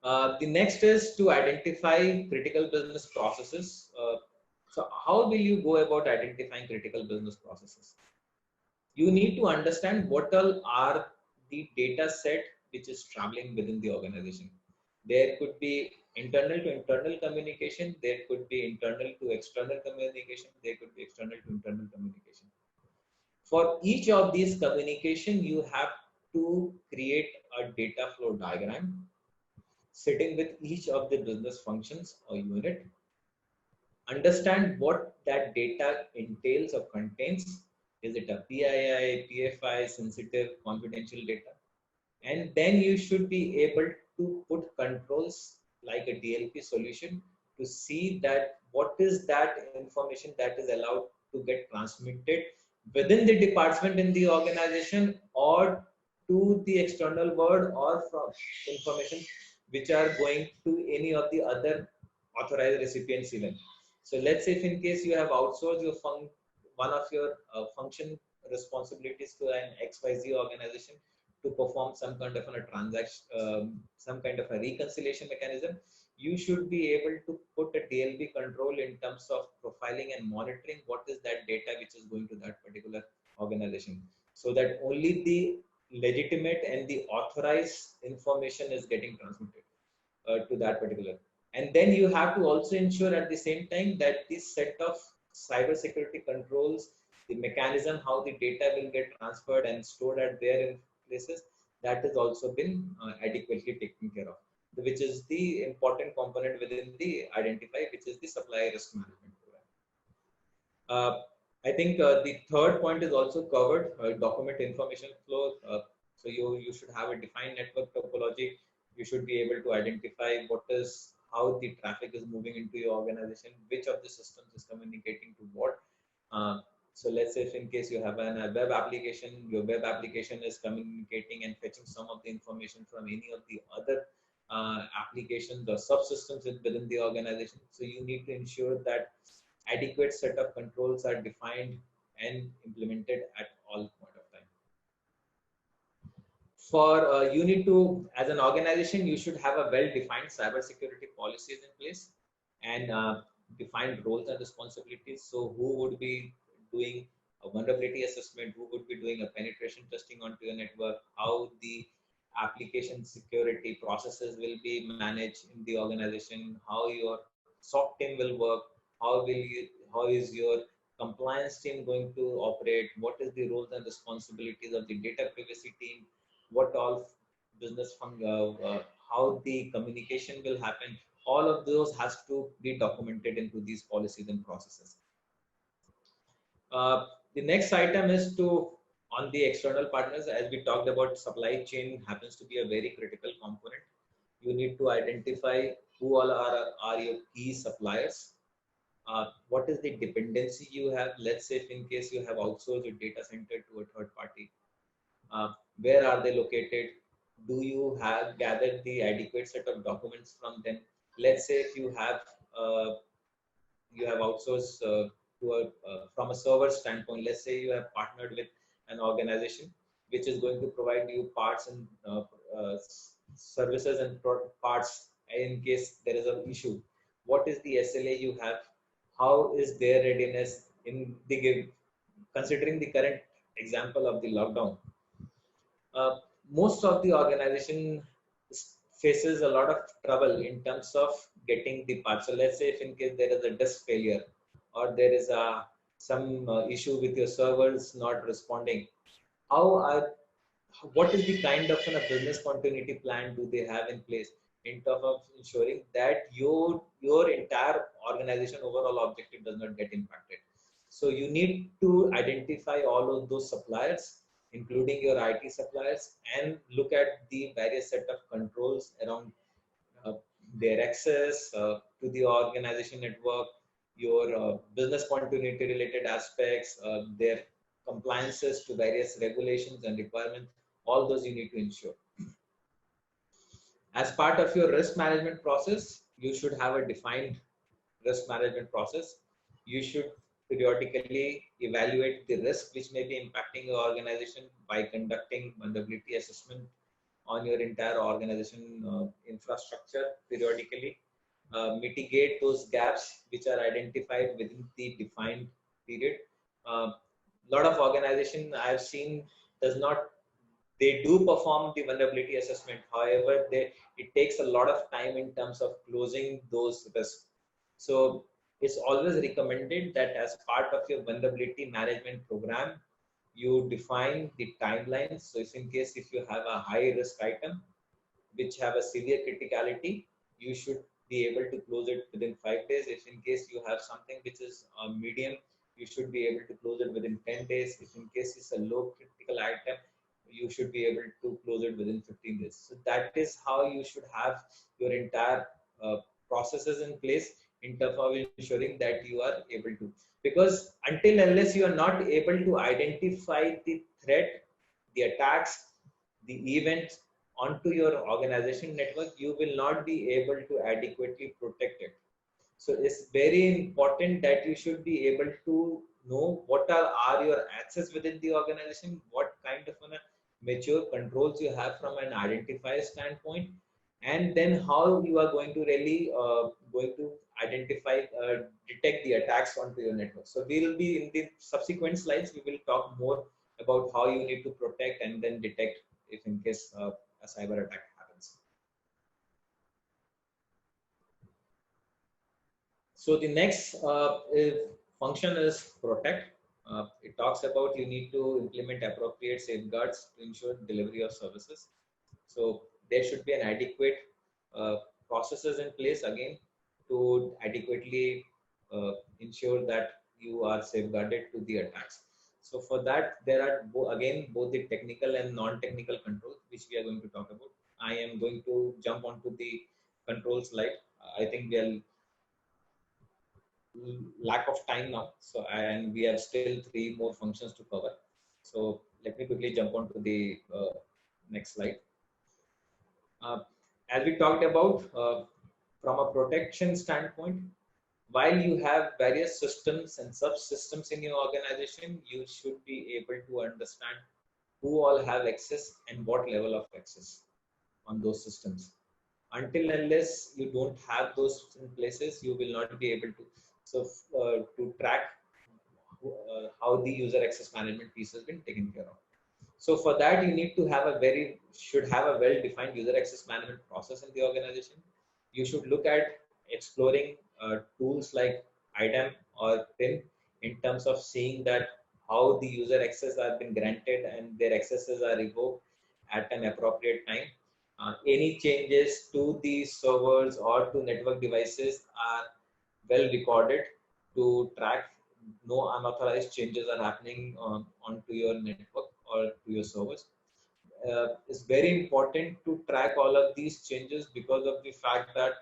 The next is to identify critical business processes. So how will you go about identifying critical business processes? You need to understand what all are the data set which is traveling within the organization. There could be internal to internal communication, there could be internal to external communication, there could be external to internal communication. For each of these communication, you have to create a data flow diagram sitting with each of the business functions or unit, understand what that data entails or contains. Is it a PII, PFI, sensitive, confidential data? And then you should be able to put controls like a DLP solution to see that what is that information that is allowed to get transmitted within the department in the organization, or to the external world or from information which are going to any of the other authorized recipients even. So let's say if in case you have outsourced your one of your function responsibilities to an XYZ organization to perform some kind of a transaction, some kind of a reconciliation mechanism, you should be able to put a DLB control in terms of profiling and monitoring what is that data which is going to that particular organization, so that only the legitimate and the authorized information is getting transmitted to that particular. And then you have to also ensure at the same time that this set of cyber security controls, the mechanism how the data will get transferred and stored at their places, that has also been adequately taken care of, which is the important component within the identify, which is the supply risk management program. I think the third point is also covered, document information flow. So you should have a defined network topology. You should be able to identify how the traffic is moving into your organization, which of the systems is communicating to what. So let's say if in case you have a web application, your web application is communicating and fetching some of the information from any of the other applications or subsystems within the organization. So you need to ensure that adequate set of controls are defined and implemented at all point of time. For you need to, as an organization, you should have a well-defined cybersecurity policies in place and defined roles and responsibilities. So who would be doing a vulnerability assessment, who would be doing a penetration testing onto your network, how the application security processes will be managed in the organization, how your SOC team will work, how is your compliance team going to operate, what is the roles and responsibilities of the data privacy team, what all business how the communication will happen. All of those has to be documented into these policies and processes. The next item is on the external partners. As we talked about, supply chain happens to be a very critical component. You need to identify who all are your key suppliers. What is the dependency you have? Let's say if in case you have outsourced your data center to a third party, where are they located? Do you have gathered the adequate set of documents from them? Let's say if you have outsourced from a server standpoint, let's say you have partnered with an organization which is going to provide you parts and services and parts in case there is an issue. What is the SLA you have? How is their readiness considering the current example of the lockdown? Most of the organization faces a lot of trouble in terms of getting the parts. So let's say if in case there is a disk failure or there is some issue with your servers not responding, what is the kind of a business continuity plan do they have in place in terms of ensuring that your entire organization overall objective does not get impacted? So you need to identify all of those suppliers, including your IT suppliers, and look at the various set of controls around their access to the organization network, your business continuity related aspects, their compliances to various regulations and requirements. All those you need to ensure. As part of your risk management process, you should have a defined risk management process. You should periodically evaluate the risk which may be impacting your organization by conducting vulnerability assessment on your entire organization infrastructure periodically. Mitigate those gaps which are identified within the defined period. Lot of organization I have seen they do perform the vulnerability assessment. However, it takes a lot of time in terms of closing those risks. So it's always recommended that as part of your vulnerability management program, you define the timelines. So if you have a high risk item which have a severe criticality, you should be able to close it within 5 days. If in case you have something which is medium, you should be able to close it within 10 days. If in case it's a low critical item, you should be able to close it within 15 days. So that is how you should have your entire processes in place in terms of ensuring that you are able to. Because unless you are not able to identify the threat, the attacks, the events onto your organization network, you will not be able to adequately protect it. So it's very important that you should be able to know what are your access within the organization, what kind of mature controls you have from an identifier standpoint, and then how you are going to really going to identify, detect the attacks onto your network. So we'll be in the subsequent slides, we will talk more about how you need to protect and then detect if in case a cyber attack happens. So the next function is protect. It talks about you need to implement appropriate safeguards to ensure delivery of services. So there should be an adequate processes in place again to adequately ensure that you are safeguarded to the attacks. So for that, there are again both the technical and non-technical controls which we are going to talk about. I am going to jump onto the control slide. I think we are lack of time now, so and we have still 3 more functions to cover. So let me quickly jump on to the next slide. As we talked about, from a protection standpoint, while you have various systems and subsystems in your organization, you should be able to understand who all have access and what level of access on those systems. Until unless you don't have those in places, you will not be able to to track how the user access management piece has been taken care of. So for that, you need to have should have a well-defined user access management process in the organization. You should look at exploring tools like IDAM or PIM in terms of seeing that how the user access have been granted and their accesses are revoked at an appropriate time. Any changes to the servers or to network devices are well recorded to track no unauthorized changes are happening onto your network or to your servers. It's very important to track all of these changes because of the fact that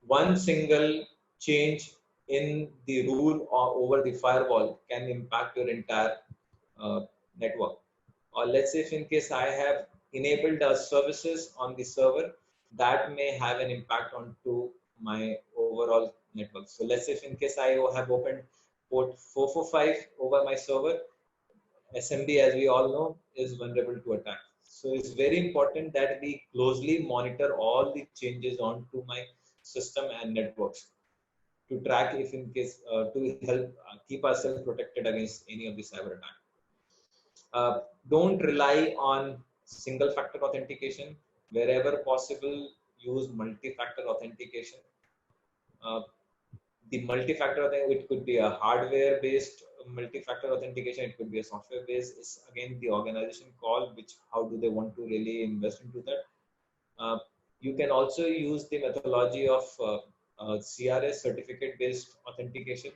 one single change in the rule or over the firewall can impact your entire network. Or let's say if in case I have enabled services on the server, that may have an impact onto my overall network. So let's say if in case I have opened port 445 over my server, SMB, as we all know, is vulnerable to attack. So it's very important that we closely monitor all the changes onto my system and networks to track if in case to help keep ourselves protected against any of the cyber attack. Don't rely on single factor authentication. Wherever possible, use multi-factor authentication. The multi-factor authentication, it could be a hardware-based multi-factor authentication, it could be a software-based. It's again the organization call, which how do they want to really invest into that. You can also use the methodology of CRS, certificate-based authentication,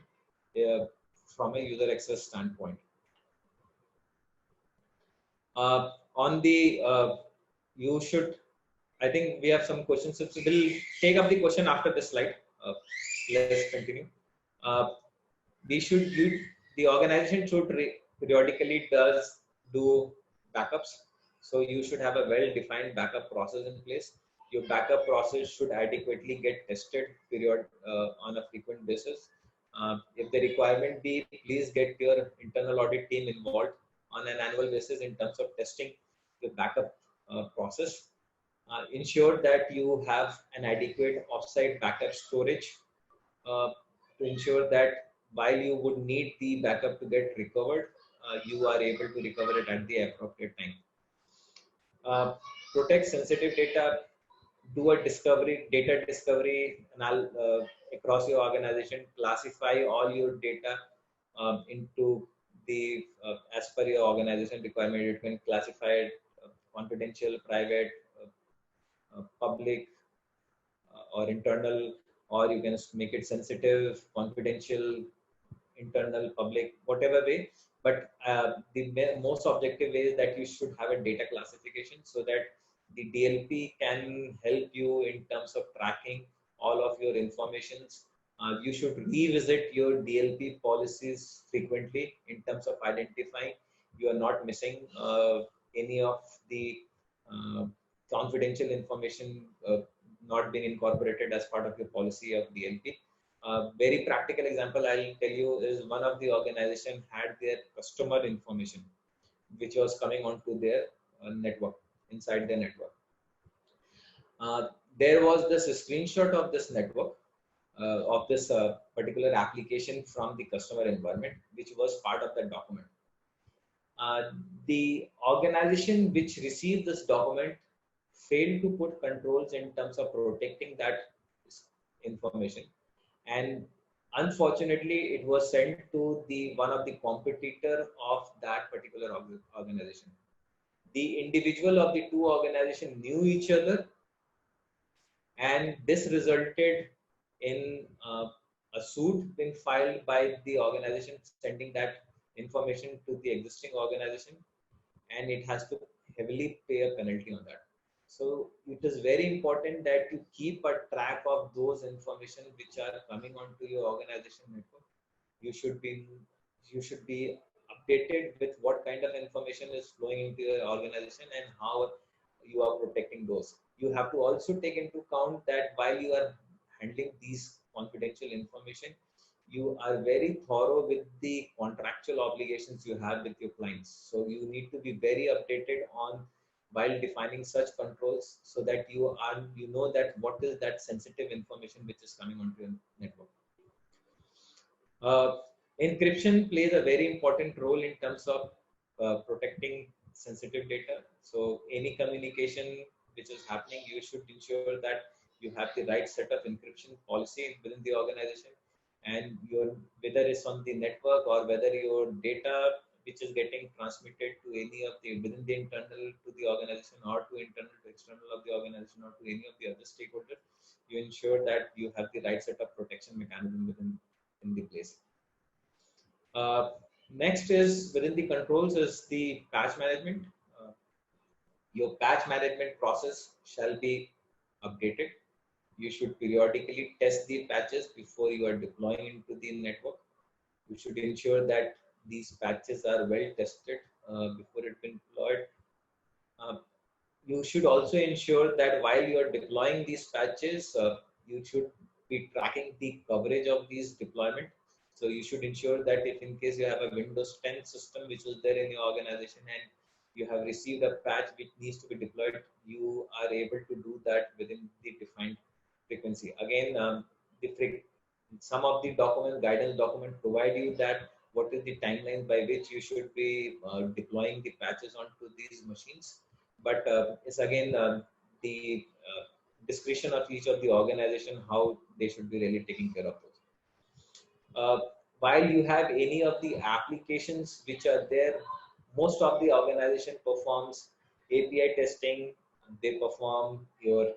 from a user access standpoint. On the you should, I think we have some questions, so we'll take up the question after this slide. Let's continue. We should the organization should periodically do backups, so you should have a well-defined backup process in place. Your backup process should adequately get tested on a frequent basis. If the requirement be, please get your internal audit team involved on an annual basis in terms of testing the backup process. Ensure that you have an adequate offsite backup storage to ensure that while you would need the backup to get recovered, you are able to recover it at the appropriate time. Protect sensitive data. Do a data discovery across your organization. Classify all your data into the as per your organization requirement. You can classify it confidential, private, public, or internal, or you can make it sensitive, confidential, internal, public, whatever way. But the most objective way is that you should have a data classification so that the DLP can help you in terms of tracking all of your informations. You should revisit your DLP policies frequently in terms of identifying you are not missing any of the confidential information not being incorporated as part of your policy of DLP. Very practical example I'll tell you is one of the organization had their customer information which was coming onto their network, inside their network. There was this screenshot of this network of this particular application from the customer environment, which was part of that document. The organization which received this document failed to put controls in terms of protecting that information, and unfortunately it was sent to the one of the competitor of that particular organization. The individual of the two organizations knew each other, and this resulted in a suit being filed by the organization sending that information to the existing organization, and it has to heavily pay a penalty on that. So it is very important that you keep a track of those information which are coming onto your organization network. You should be updated with what kind of information is flowing into your organization and how you are protecting those. You have to also take into account that while you are handling these confidential information, you are very thorough with the contractual obligations you have with your clients. So you need to be very updated on while defining such controls, so that you know that what is that sensitive information which is coming onto your network. Encryption plays a very important role in terms of protecting sensitive data. So any communication which is happening, you should ensure that you have the right set of encryption policy within the organization, and whether it's on the network or whether your data which is getting transmitted to any of the within the internal to the organization or to internal to external of the organization or to any of the other stakeholders, you ensure that you have the right set of protection mechanism in the place. Next is within the controls is the patch management. Your patch management process shall be updated. You should periodically test the patches before you are deploying into the network. You should ensure that these patches are well tested before it's been deployed. You should also ensure that while you are deploying these patches, you should be tracking the coverage of these deployment. So you should ensure that if in case you have a Windows 10 system which is there in your organization and you have received a patch which needs to be deployed, you are able to do that within the defined frequency. Again, some of the guidance document provide you that what is the timeline by which you should be deploying the patches onto these machines. But it's again the discretion of each of the organization how they should be really taking care of those. While you have any of the applications which are there, most of the organization performs API testing. They perform your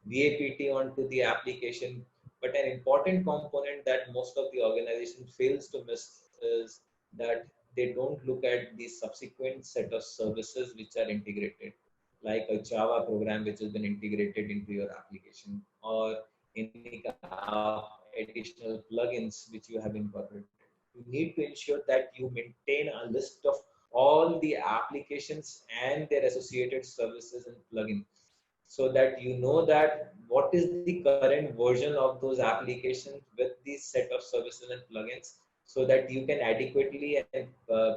VAPT onto the application. But an important component that most of the organization fails to miss is that they don't look at the subsequent set of services which are integrated, like a Java program which has been integrated into your application, or any additional plugins which you have incorporated. You need to ensure that you maintain a list of all the applications and their associated services and plugins, so that you know that what is the current version of those applications with this set of services and plugins, so that you can adequately and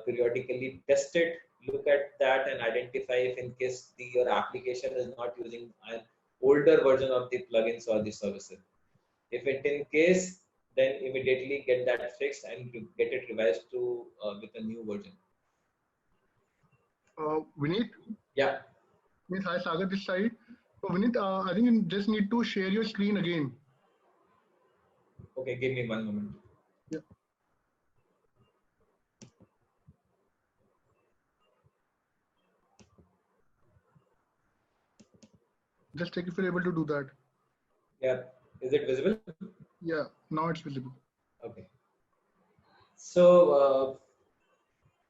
periodically test it, look at that and identify if in case your application is not using an older version of the plugins or the services. If it in case, then immediately get that fixed and get it revised to with a new version. Vineet? Yeah. Means hi, Sagar this side. So Vineet, I think you just need to share your screen again. Okay, give me 1 moment. Yeah. Just check if you're able to do that. Yeah. Is it visible? Yeah, now it's visible. Okay. So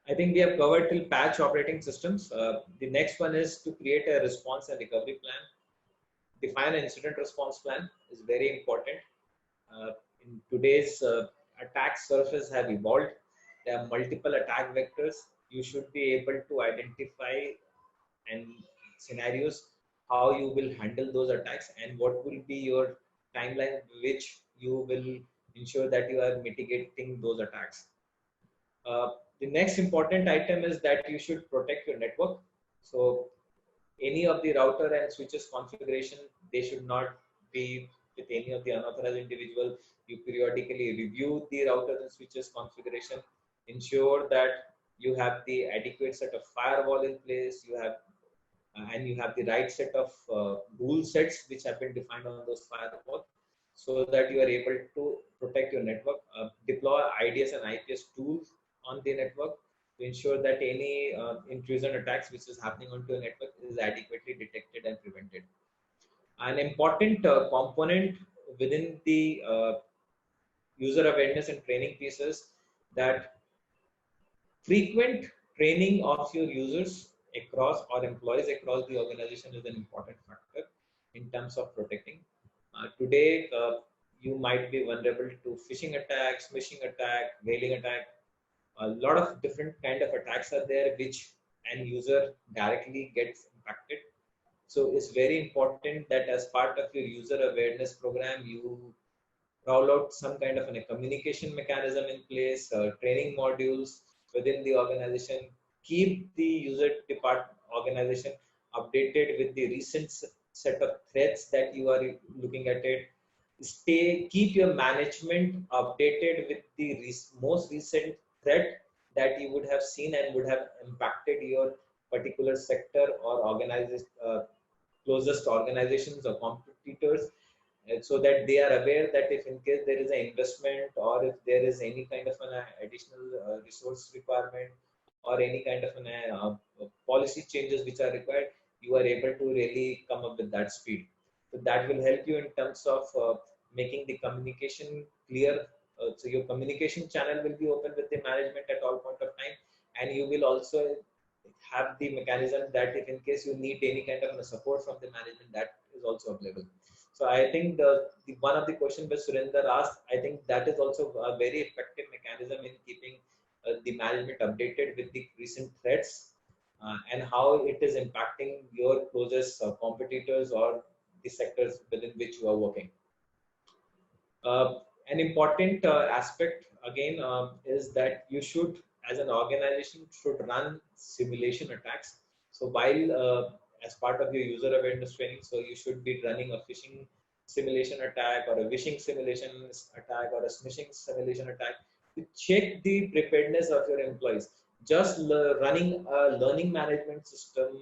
I think we have covered till patch operating systems. The next one is to create a response and recovery plan. Define an incident response plan is very important. In today's attack surface have evolved. There are multiple attack vectors. You should be able to identify and scenarios, how you will handle those attacks, and what will be your timeline which you will ensure that you are mitigating those attacks. The next important item is that you should protect your network. So any of the router and switches configuration, they should not be with any of the unauthorized individual. You periodically review the router and switches configuration, ensure that you have the adequate set of firewall in place, you have and you have the right set of rule sets which have been defined on those firewalls, so that you are able to protect your network. Deploy IDS and IPS tools on the network to ensure that any intrusion attacks which is happening onto a network is adequately detected and prevented. An important component within the user awareness and training pieces, that frequent training of your users across or employees across the organization is an important factor in terms of protecting. Today, you might be vulnerable to phishing attacks, smishing attack, whaling attack. A lot of different kind of attacks are there which an user directly gets impacted. So it's very important that as part of your user awareness program, you roll out some kind of a communication mechanism in place, training modules within the organization, keep the user department organization updated with the recent set of threats that you are looking at it. Keep your management updated with the most recent threat that you would have seen and would have impacted your particular sector or organization, closest organizations or competitors, so that they are aware that if in case there is an investment or if there is any kind of an additional resource requirement or any kind of an policy changes which are required, you are able to really come up with that speed. So that will help you in terms of making the communication clear. So your communication channel will be open with the management at all point of time, and you will also have the mechanism that if in case you need any kind of support from the management, that is also available. So I think the one of the questions that Surinder asked, I think that is also a very effective mechanism in keeping the management updated with the recent threats and how it is impacting your closest competitors or the sectors within which you are working. An important aspect again is that you should, as an organization, should run simulation attacks. So while as part of your user awareness training, so you should be running a phishing simulation attack or a wishing simulation attack or a smishing simulation attack to check the preparedness of your employees. Just running a learning management system,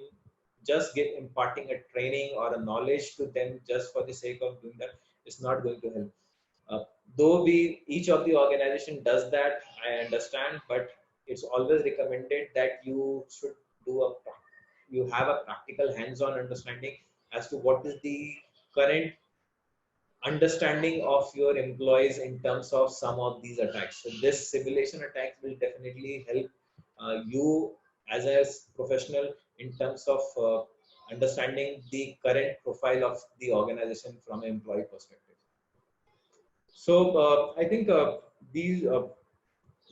just imparting a training or a knowledge to them just for the sake of doing that is not going to help. Though each of the organization does that, I understand, but it's always recommended that you should you have a practical hands-on understanding as to what is the current understanding of your employees in terms of some of these attacks. So this simulation attack will definitely help you as a professional in terms of understanding the current profile of the organization from an employee perspective. So I think these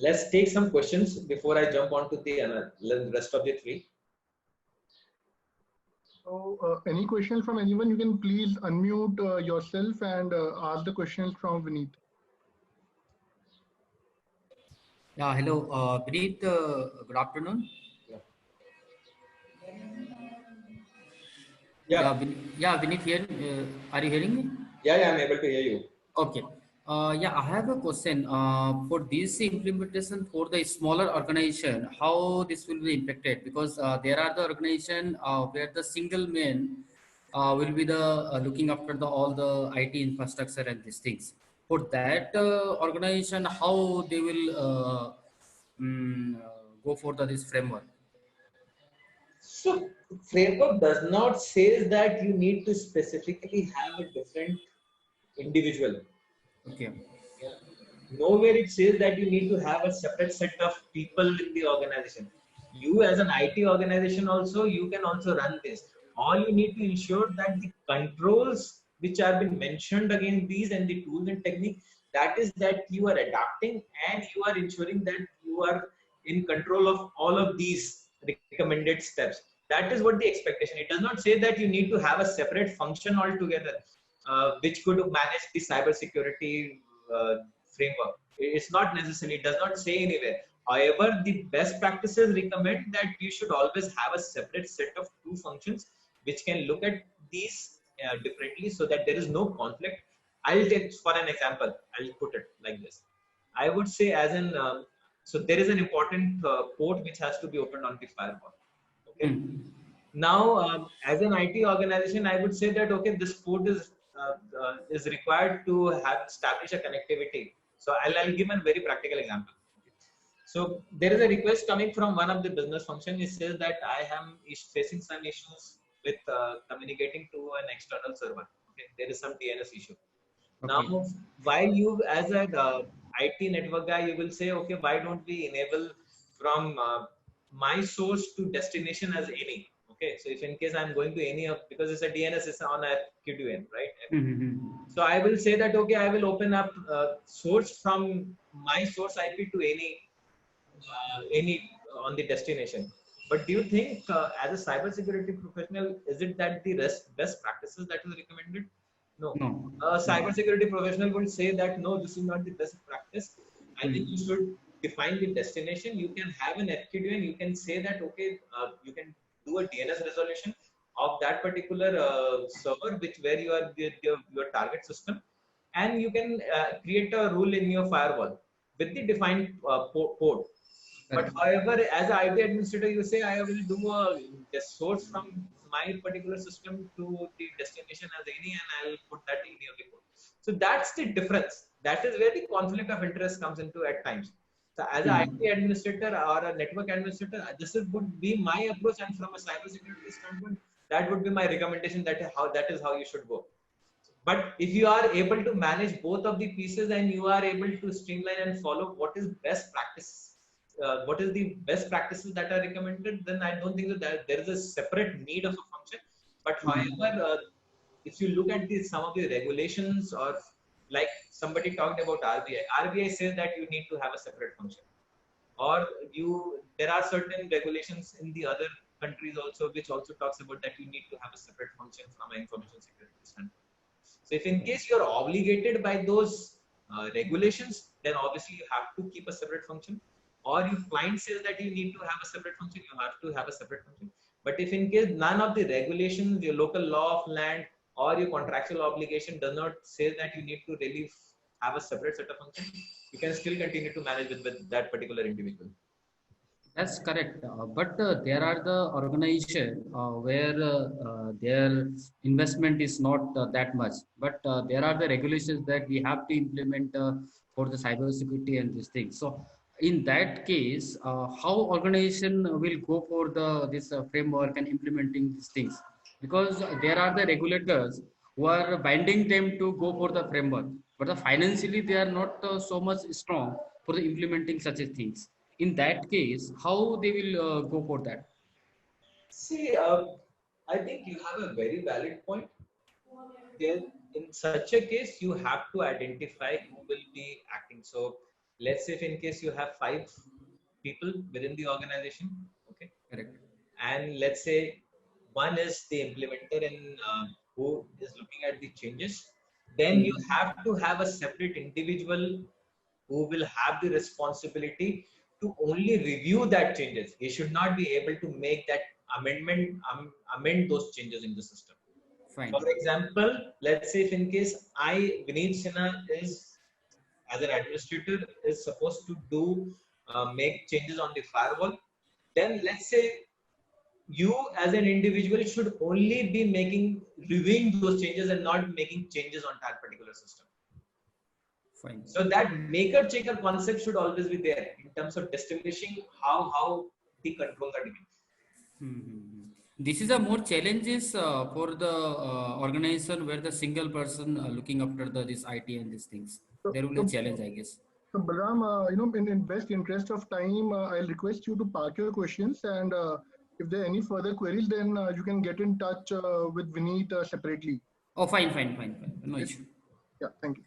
let's take some questions before I jump on to the rest of the three. So any questions from anyone, you can please unmute yourself and ask the questions from Vineet. Yeah, hello, Vineet, good afternoon. Yeah, Vineet here. Are you hearing me? Yeah, I'm able to hear you. Okay. Yeah, I have a question for this implementation for the smaller organization, how this will be impacted, because there are the organization where the single man will be the looking after all the IT infrastructure and these things. For that organization, how they will go for this framework? So framework does not say that you need to specifically have a different individual. Okay. Yeah. Nowhere it says that you need to have a separate set of people in the organization. You as an IT organization also, you can also run this. All you need to ensure that the controls which have been mentioned against these and the tools and technique, that is that you are adapting and you are ensuring that you are in control of all of these recommended steps. That is what the expectation. It does not say that you need to have a separate function altogether, which could manage the cybersecurity framework. It's not necessary. It does not say anywhere. However, the best practices recommend that you should always have a separate set of two functions which can look at these differently, so that there is no conflict. I'll take for an example. I'll put it like this. I would say as in, so there is an important port which has to be opened on the firewall. Okay. Mm. Now, as an IT organization, I would say that okay, this port is required to have establish a connectivity. So I'll give a very practical example. So there is a request coming from one of the business function. It says that I am facing some issues with communicating to an external server. Okay, there is some DNS issue. Okay. Now, while you as an IT network guy, you will say, okay, why don't we enable from my source to destination as any? Okay, so if in case I'm going to any of, because it's a DNS, it's on a QDN, right? Mm-hmm. So I will say that, okay, I will open up source from my source IP to any on the destination. But do you think as a cybersecurity professional, is it that the best practices that is recommended? No. No. A cybersecurity professional will say that no, this is not the best practice. I think you should define the destination. You can have an FQDN. You can say that okay, you can do a DNS resolution of that particular server, where you are your target system, and you can create a rule in your firewall with the defined port. But however, as an IT administrator, you say I will do a source from my particular system to the destination as any, and I'll put that in your report. So that's the difference. That is where the conflict of interest comes into at times. So as an IT administrator or a network administrator, would be my approach, and from a cybersecurity standpoint, that would be my recommendation. That is how you should go. But if you are able to manage both of the pieces and you are able to streamline and follow what is best practice. What is the best practices that are recommended, then I don't think that there is a separate need of a function. But however, if you look at some of the regulations, or like somebody talked about RBI says that you need to have a separate function, or there are certain regulations in the other countries also which also talks about that you need to have a separate function from an information security standpoint. So if in case you're obligated by those regulations, then obviously you have to keep a separate function. Or if client says that you need to have a separate function, you have to have a separate function. But if in case none of the regulations, your local law of land or your contractual obligation does not say that you need to really have a separate set of functions, you can still continue to manage with that particular individual. That's correct. But there are the organization where their investment is not that much. But there are the regulations that we have to implement for the cybersecurity and these things. So in that case, how organization will go for this framework and implementing these things? Because there are the regulators who are binding them to go for the framework, but financially they are not so much strong for the implementing such things. In that case, how they will go for that? See, I think you have a very valid point. In such a case, you have to identify who will be acting. So let's say if in case you have 5 people within the organization, okay, Correct. and let's say one is the implementer and who is looking at the changes, then you have to have a separate individual who will have the responsibility to only review that changes. He should not be able to make that amend those changes in the system. Fine. For example, let's say if in case Vineet Sinha as an administrator is supposed to do make changes on the firewall, then let's say you as an individual should only be reviewing those changes and not making changes on that particular system. Fine. So that maker-checker concept should always be there in terms of distinguishing how the controls are defined. This is a more challenges for the organization where the single person looking after this IT and these things. There will be a challenge, I guess. So Balram, in best interest of time, I'll request you to park your questions, and if there are any further queries, then you can get in touch with Vineet separately. Oh, fine. No issue. Yeah, thank you.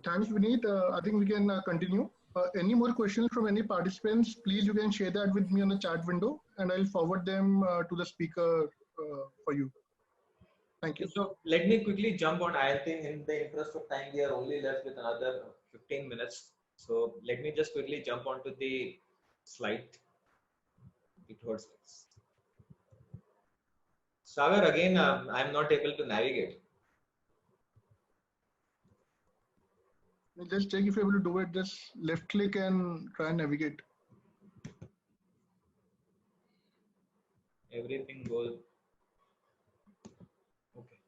Thanks, Vineet. I think we can continue. Any more questions from any participants? Please, you can share that with me on the chat window and I'll forward them to the speaker for you. Thank you. So let me quickly jump on. I think in the interest of time, we are only left with another 15 minutes. So let me just quickly jump onto the slide. It hurts. Sagar, again, I'm not able to navigate. Just check if you're able to do it. Just left click and try and navigate. Everything goes. Okay.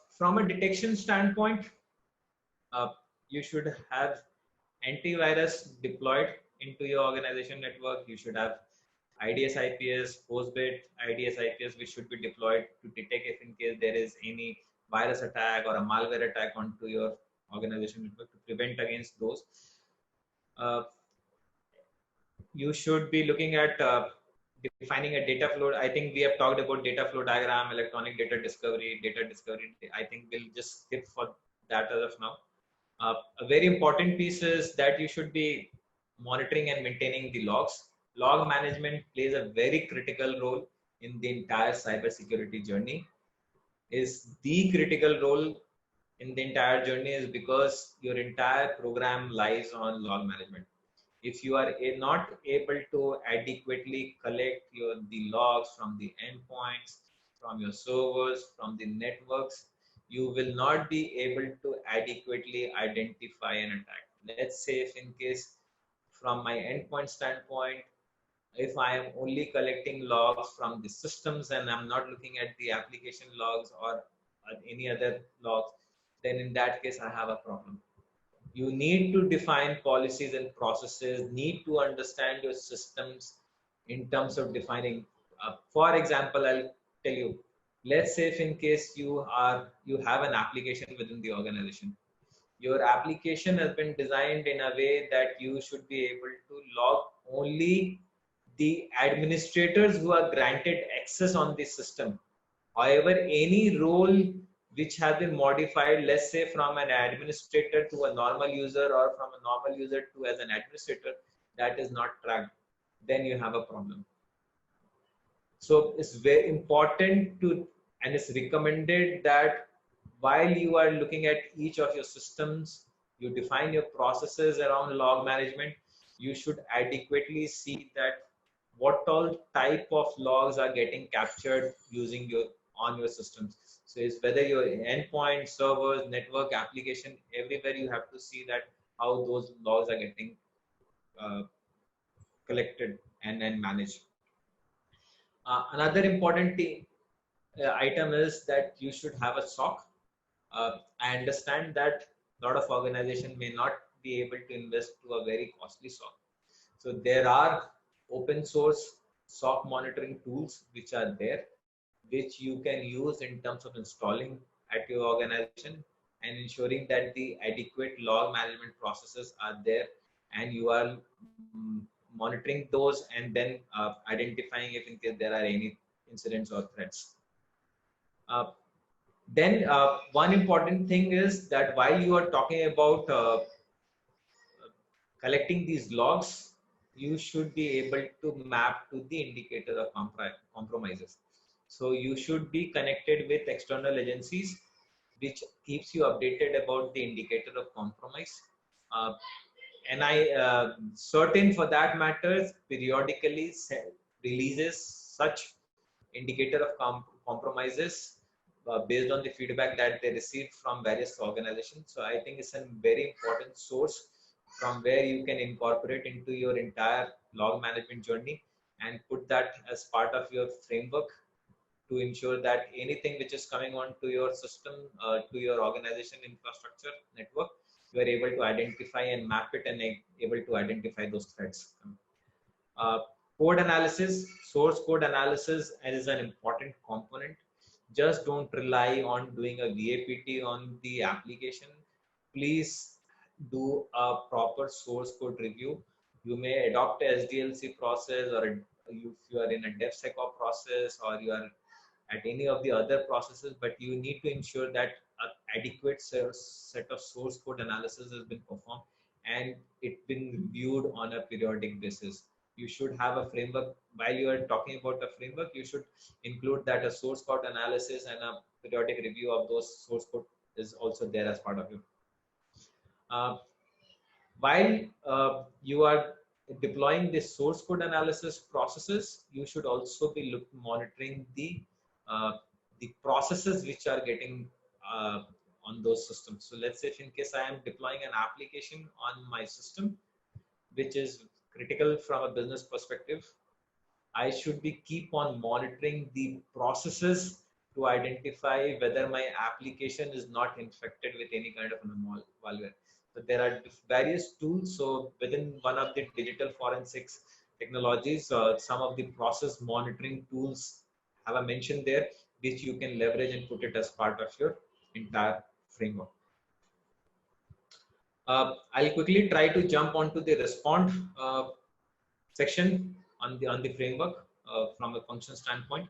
From a detection standpoint, you should have antivirus deployed into your organization network. You should have IDS IPS, Postbit IDS IPS, which should be deployed to detect if in case there is any virus attack or a malware attack onto your organization network to prevent against those. You should be looking at defining a data flow. I think we have talked about data flow diagram, electronic data discovery. I think we'll just skip for that as of now. A very important piece is that you should be monitoring and maintaining the logs. Log management plays a very critical role in the entire cybersecurity journey. Is the critical role in the entire journey is because your entire program lies on log management. If you are not able to adequately collect the logs from the endpoints, from your servers, from the networks, you will not be able to adequately identify an attack. Let's say if in case from my endpoint standpoint, if I am only collecting logs from the systems and I'm not looking at the application logs or any other logs, then in that case I have a problem. You need to define policies and processes, need to understand your systems in terms of defining. For example, I'll tell you, let's say if in case you have an application within the organization. Your application has been designed in a way that you should be able to log only the administrators who are granted access on the system. However, any role which has been modified, let's say from an administrator to a normal user or from a normal user to as an administrator, that is not tracked, then you have a problem. So it's very important to, and it's recommended that while you are looking at each of your systems, you define your processes around log management, you should adequately see that what all type of logs are getting captured using on your systems. So it's whether your endpoint, servers, network, application, everywhere you have to see that how those logs are getting collected and managed. Another important item is that you should have a SOC. I understand that a lot of organizations may not be able to invest to a very costly SOC. So there are open source SOC monitoring tools which are there, which you can use in terms of installing at your organization and ensuring that the adequate log management processes are there and you are monitoring those and then identifying if in case there are any incidents or threats. Then one important thing is that while you are talking about collecting these logs, you should be able to map to the indicator of compromises. So you should be connected with external agencies, which keeps you updated about the indicator of compromise. Certain for that matters periodically releases such indicator of compromises based on the feedback that they received from various organizations. So I think it's a very important source from where you can incorporate into your entire log management journey and put that as part of your framework to ensure that anything which is coming on to your system, to your organization infrastructure network, you are able to identify and map it and able to identify those threats. Code analysis, source code analysis is an important component. Just don't rely on doing a VAPT on the application. Please do a proper source code review. You may adopt a SDLC process, or if you are in a DevSecOps process, or you are at any of the other processes, but you need to ensure that adequate set of source code analysis has been performed and it's been reviewed on a periodic basis. You should have a framework. While you are talking about a framework, you should include that a source code analysis and a periodic review of those source code is also there as part of it. While you are deploying the source code analysis processes, you should also be monitoring the processes which are getting on those systems. So let's say if in case I am deploying an application on my system, which is critical from a business perspective, I should be keep on monitoring the processes to identify whether my application is not infected with any kind of malware. So there are various tools. So within one of the digital forensics technologies, some of the process monitoring tools have I mentioned there, which you can leverage and put it as part of your entire framework. I'll quickly try to jump onto the respond section on the framework from a function standpoint.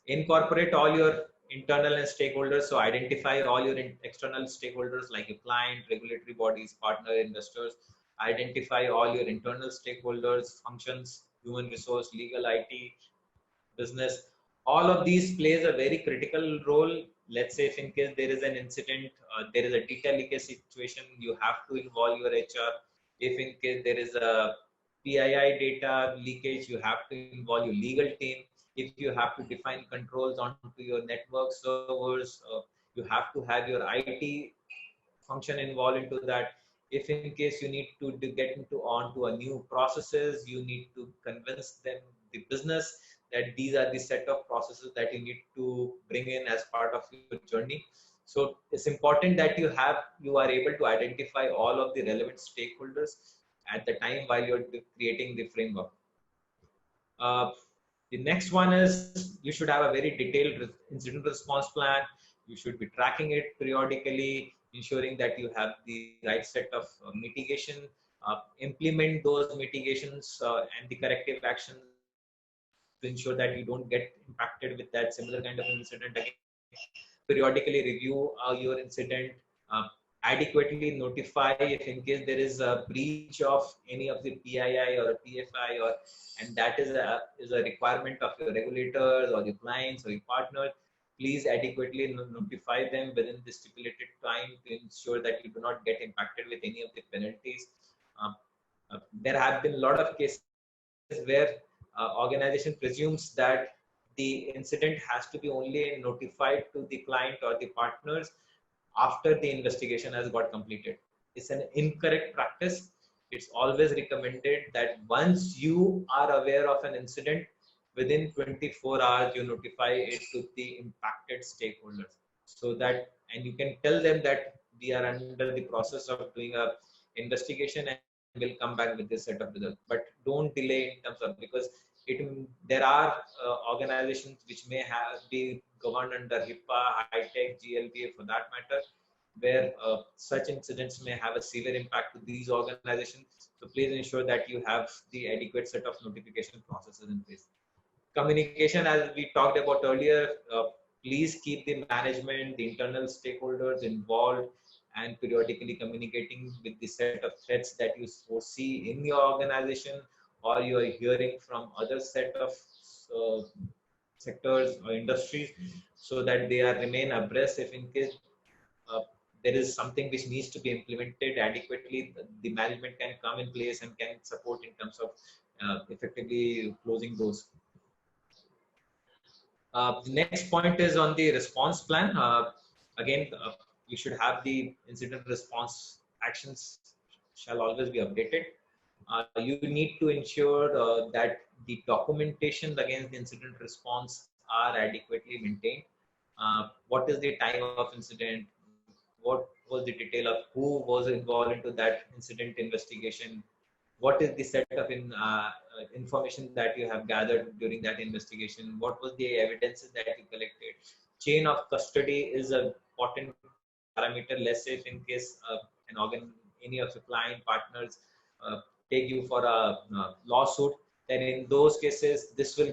Incorporate all your internal and stakeholders. So identify all your external stakeholders like your client, regulatory bodies, partner, investors. Identify all your internal stakeholders, functions, human resource, legal, IT, business. All of these plays a very critical role. Let's say if in case there is an incident, there is a data leakage situation, you have to involve your HR. If in case there is a PII data leakage, you have to involve your legal team. If you have to define controls onto your network servers, you have to have your IT function involved into that. If in case you need to get onto a new processes, you need to convince them, the business, that these are the set of processes that you need to bring in as part of your journey. So it's important that you are able to identify all of the relevant stakeholders at the time while you're creating the framework. The next one is you should have a very detailed incident response plan. You should be tracking it periodically, ensuring that you have the right set of mitigation, implement those mitigations and the corrective actions to ensure that you don't get impacted with that similar kind of incident again. Periodically review your incident, adequately notify if in case there is a breach of any of the PII or a PFI, and that is a requirement of your regulators or your clients or your partners. Please adequately notify them within the stipulated time to ensure that you do not get impacted with any of the penalties. There have been a lot of cases where organization presumes that the incident has to be only notified to the client or the partners after the investigation has got completed. It's an incorrect practice. It's always recommended that once you are aware of an incident, within 24 hours, you notify it to the impacted stakeholders. So that, and you can tell them that we are under the process of doing a investigation and will come back with this set of results. But don't delay in terms of, because there are organizations which may be governed under HIPAA, high-tech, GLBA for that matter, where such incidents may have a severe impact to these organizations. So please ensure that you have the adequate set of notification processes in place. Communication, as we talked about earlier, please keep the management, the internal stakeholders involved and periodically communicating with the set of threats that you foresee in your organization or you are hearing from other set of sectors or industries, so that they remain abreast. If in case there is something which needs to be implemented adequately, the management can come in place and can support in terms of effectively closing those. The next point is on the response plan. Again, you should have the incident response actions shall always be updated. You need to ensure that the documentation against the incident response are adequately maintained. What is the time of incident? What was the detail of who was involved into that incident investigation? What is the set of information that you have gathered during that investigation? What was the evidences that you collected? Chain of custody is an important parameter. Let's say if in case any of the client partners take you for a lawsuit, then in those cases, this will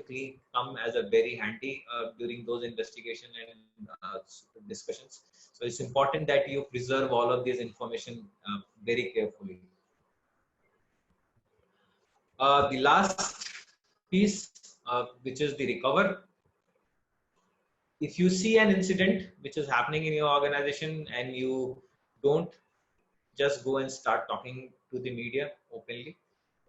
come as a very handy during those investigation and discussions. So it's important that you preserve all of this information very carefully. The last piece, which is the recover. If you see an incident which is happening in your organization and you don't just go and start talking to the media openly,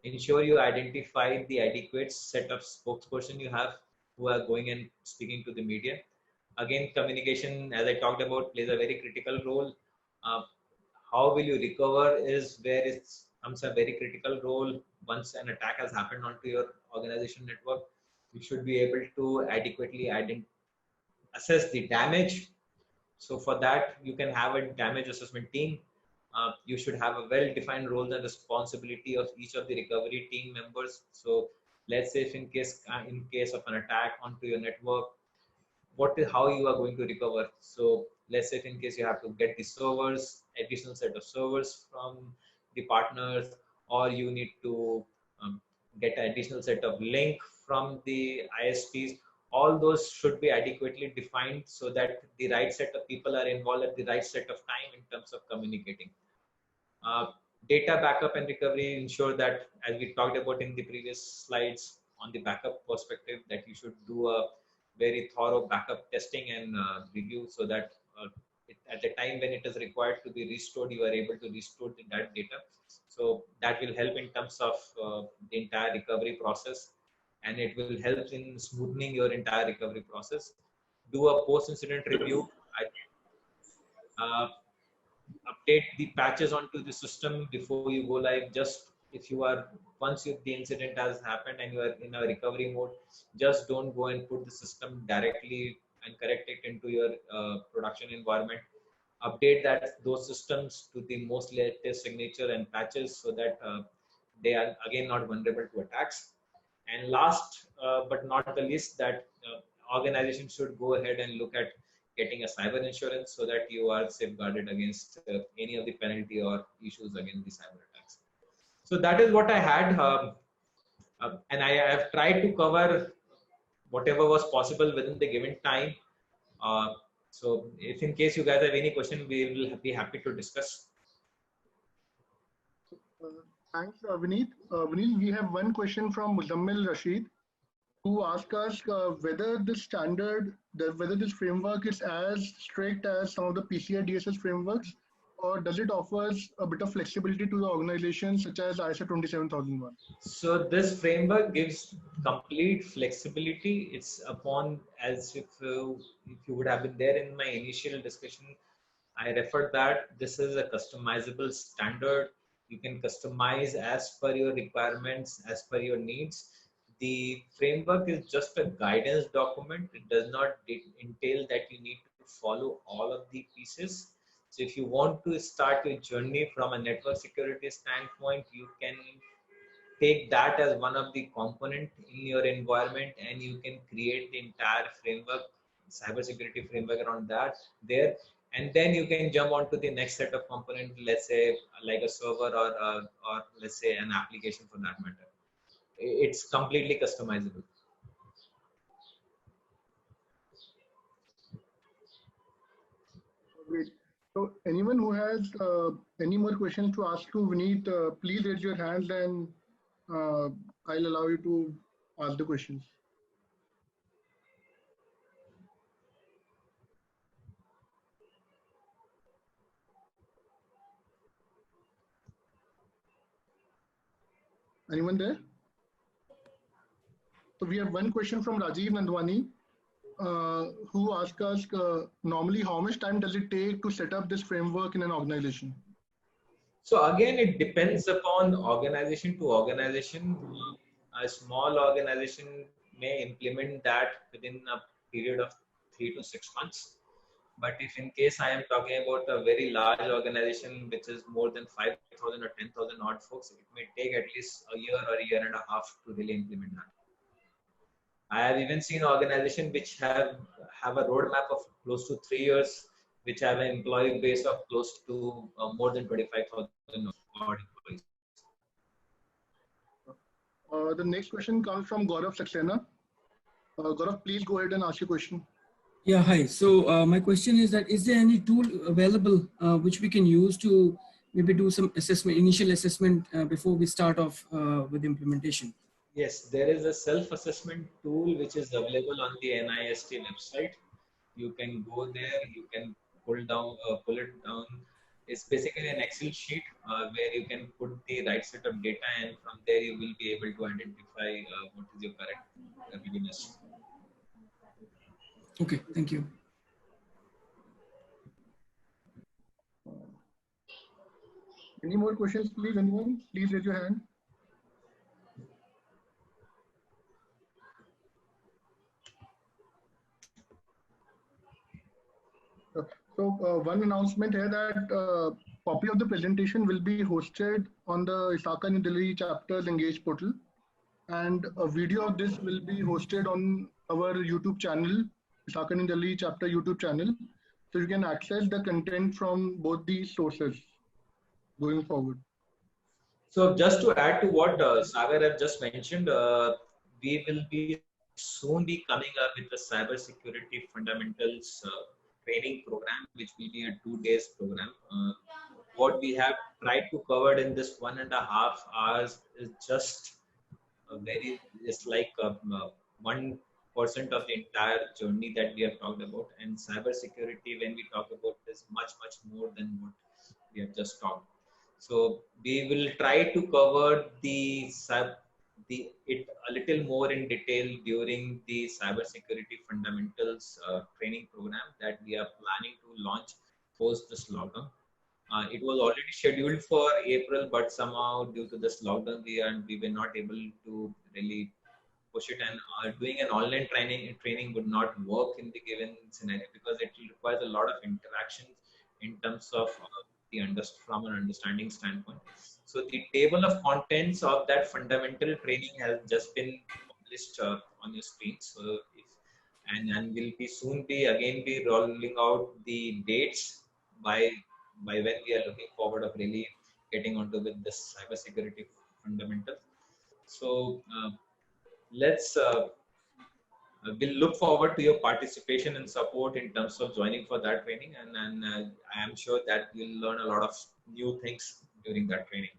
ensure you identify the adequate set of spokesperson you have who are going and speaking to the media. Again, communication, as I talked about, plays a very critical role. How will you recover is where it comes a very critical role. Once an attack has happened onto your organization network, you should be able to adequately assess the damage. So for that, you can have a damage assessment team. You should have a well-defined roles and responsibility of each of the recovery team members. So let's say if in case of an attack onto your network, how you are going to recover. So let's say if in case you have to get the servers, additional set of servers from the partners, or you need to get an additional set of link from the ISPs. All those should be adequately defined so that the right set of people are involved at the right set of time in terms of communicating. Data backup and recovery ensure that, as we talked about in the previous slides on the backup perspective, that you should do a very thorough backup testing and review so that at the time when it is required to be restored, you are able to restore that data. So that will help in terms of the entire recovery process, and it will help in smoothing your entire recovery process. Do a post-incident review. Update the patches onto the system before you go live. Just if you are, once the incident has happened and you are in a recovery mode, just don't go and put the system directly and correct it into your production environment. Update those systems to the most latest signature and patches so that they are again not vulnerable to attacks. And last but not the least, that organization should go ahead and look at getting a cyber insurance so that you are safeguarded against any of the penalty or issues against the cyber attacks. So that is what I had, and I have tried to cover whatever was possible within the given time. So if in case you guys have any question, we will be happy to discuss. Thanks, Vineet. Vineet, we have one question from Muzammil Rashid, who asked us whether this standard, whether this framework is as strict as some of the PCI DSS frameworks, or does it offers a bit of flexibility to the organizations such as ISO 27001? So this framework gives complete flexibility. It's upon, as if you would have been there in my initial discussion, I referred that this is a customizable standard. You can customize as per your requirements, as per your needs. The framework is just a guidance document. It does not entail that you need to follow all of the pieces. So if you want to start your journey from a network security standpoint, you can take that as one of the component in your environment, and you can create the entire framework, cybersecurity framework around that there. And then you can jump on to the next set of component, let's say like a server or let's say an application for that matter. It's completely customizable. Great. So anyone who has any more questions to ask to Vineet, please raise your hand and I'll allow you to ask the questions. Anyone there? So we have one question from Rajiv Nandwani, who asked us normally how much time does it take to set up this framework in an organization? So again, it depends upon organization to organization. A small organization may implement that within a period of 3 to 6 months. But if in case I am talking about a very large organization, which is more than 5,000 or 10,000 odd folks, it may take at least a year or a year and a half to really implement that. I have even seen organizations which have a roadmap of close to 3 years, which have an employee base of close to more than 25,000 odd employees. The next question comes from Gaurav Saxena. Gaurav, please go ahead and ask your question. Yeah, hi. So my question is that is there any tool available which we can use to maybe do some assessment, initial assessment before we start off with implementation? Yes, there is a self-assessment tool which is available on the NIST website. You can go there, you can pull it down. It's basically an Excel sheet where you can put the right set of data, and from there you will be able to identify what is your correct readiness. Okay, thank you. Any more questions, please? Anyone? Please raise your hand. So one announcement here that copy of the presentation will be hosted on the ISACA New Delhi chapter's Engage portal, and a video of this will be hosted on our YouTube channel, ISACA New Delhi chapter YouTube channel. So you can access the content from both these sources going forward. So just to add to what Sagar have just mentioned, we will be soon be coming up with the cybersecurity fundamentals training program, which will be a 2 days program. What we have tried to cover in this 1.5 hours is just it's like 1% of the entire journey that we have talked about. And cybersecurity, when we talk about, is much more than what we have just talked. So we will try to cover it a little more in detail during the cybersecurity fundamentals training program that we are planning to launch post this lockdown. It was already scheduled for April, but somehow due to this lockdown, we were not able to really push it. And doing an online training would not work in the given scenario because it requires a lot of interactions in terms of from an understanding standpoint. So the table of contents of that fundamental training has just been published on your screen. So and will be soon be rolling out the dates by when we are looking forward of really getting onto with this cybersecurity fundamentals. So we'll look forward to your participation and support in terms of joining for that training, and I am sure that you'll learn a lot of new things during that training.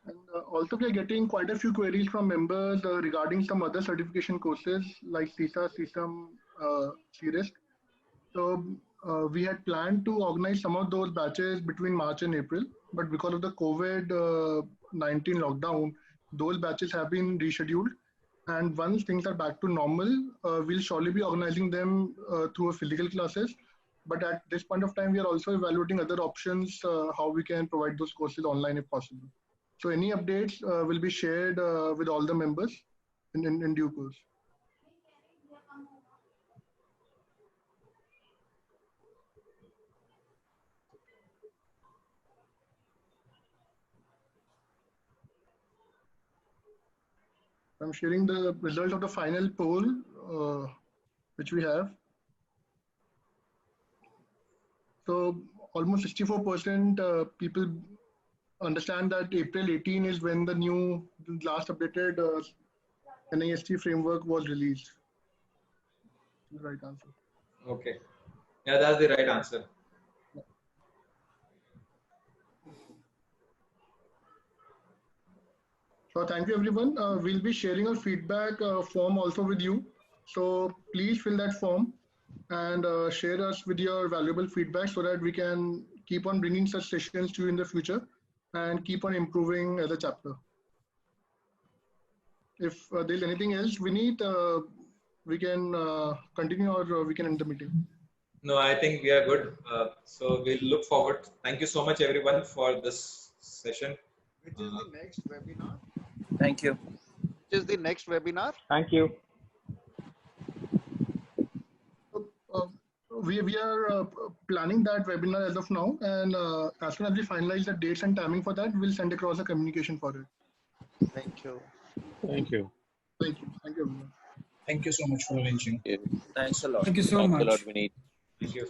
And also we are getting quite a few queries from members regarding some other certification courses like CISA, CISM, CRISC. So we had planned to organize some of those batches between March and April, but because of the COVID-19 lockdown, those batches have been rescheduled. And once things are back to normal, we'll surely be organizing them through a physical classes. But at this point of time, we are also evaluating other options, how we can provide those courses online if possible. So any updates will be shared with all the members in due course. I'm sharing the result of the final poll, which we have. So almost 64% people understand that April 18 is when the last updated NIST framework was released. The right answer. Okay. Yeah, that's the right answer. So thank you, everyone. We'll be sharing a feedback form also with you. So please fill that form and share us with your valuable feedback so that we can keep on bringing such sessions to you in the future and keep on improving as a chapter. If there's anything else we need, we can continue or we can end the meeting. No, I think we are good. So we'll look forward. Thank you so much, everyone, for this session. Which is the next webinar? Thank you. Which is the next webinar? Thank you. We are planning that webinar as of now, and as soon as we finalize the dates and timing for that, we'll send across a communication for it. Thank you. Thank you. Thank you. Thank you, everyone. Thank you so much for arranging. Thanks a lot. Thank you so Thanks much. a lot, Vineet. Thank you.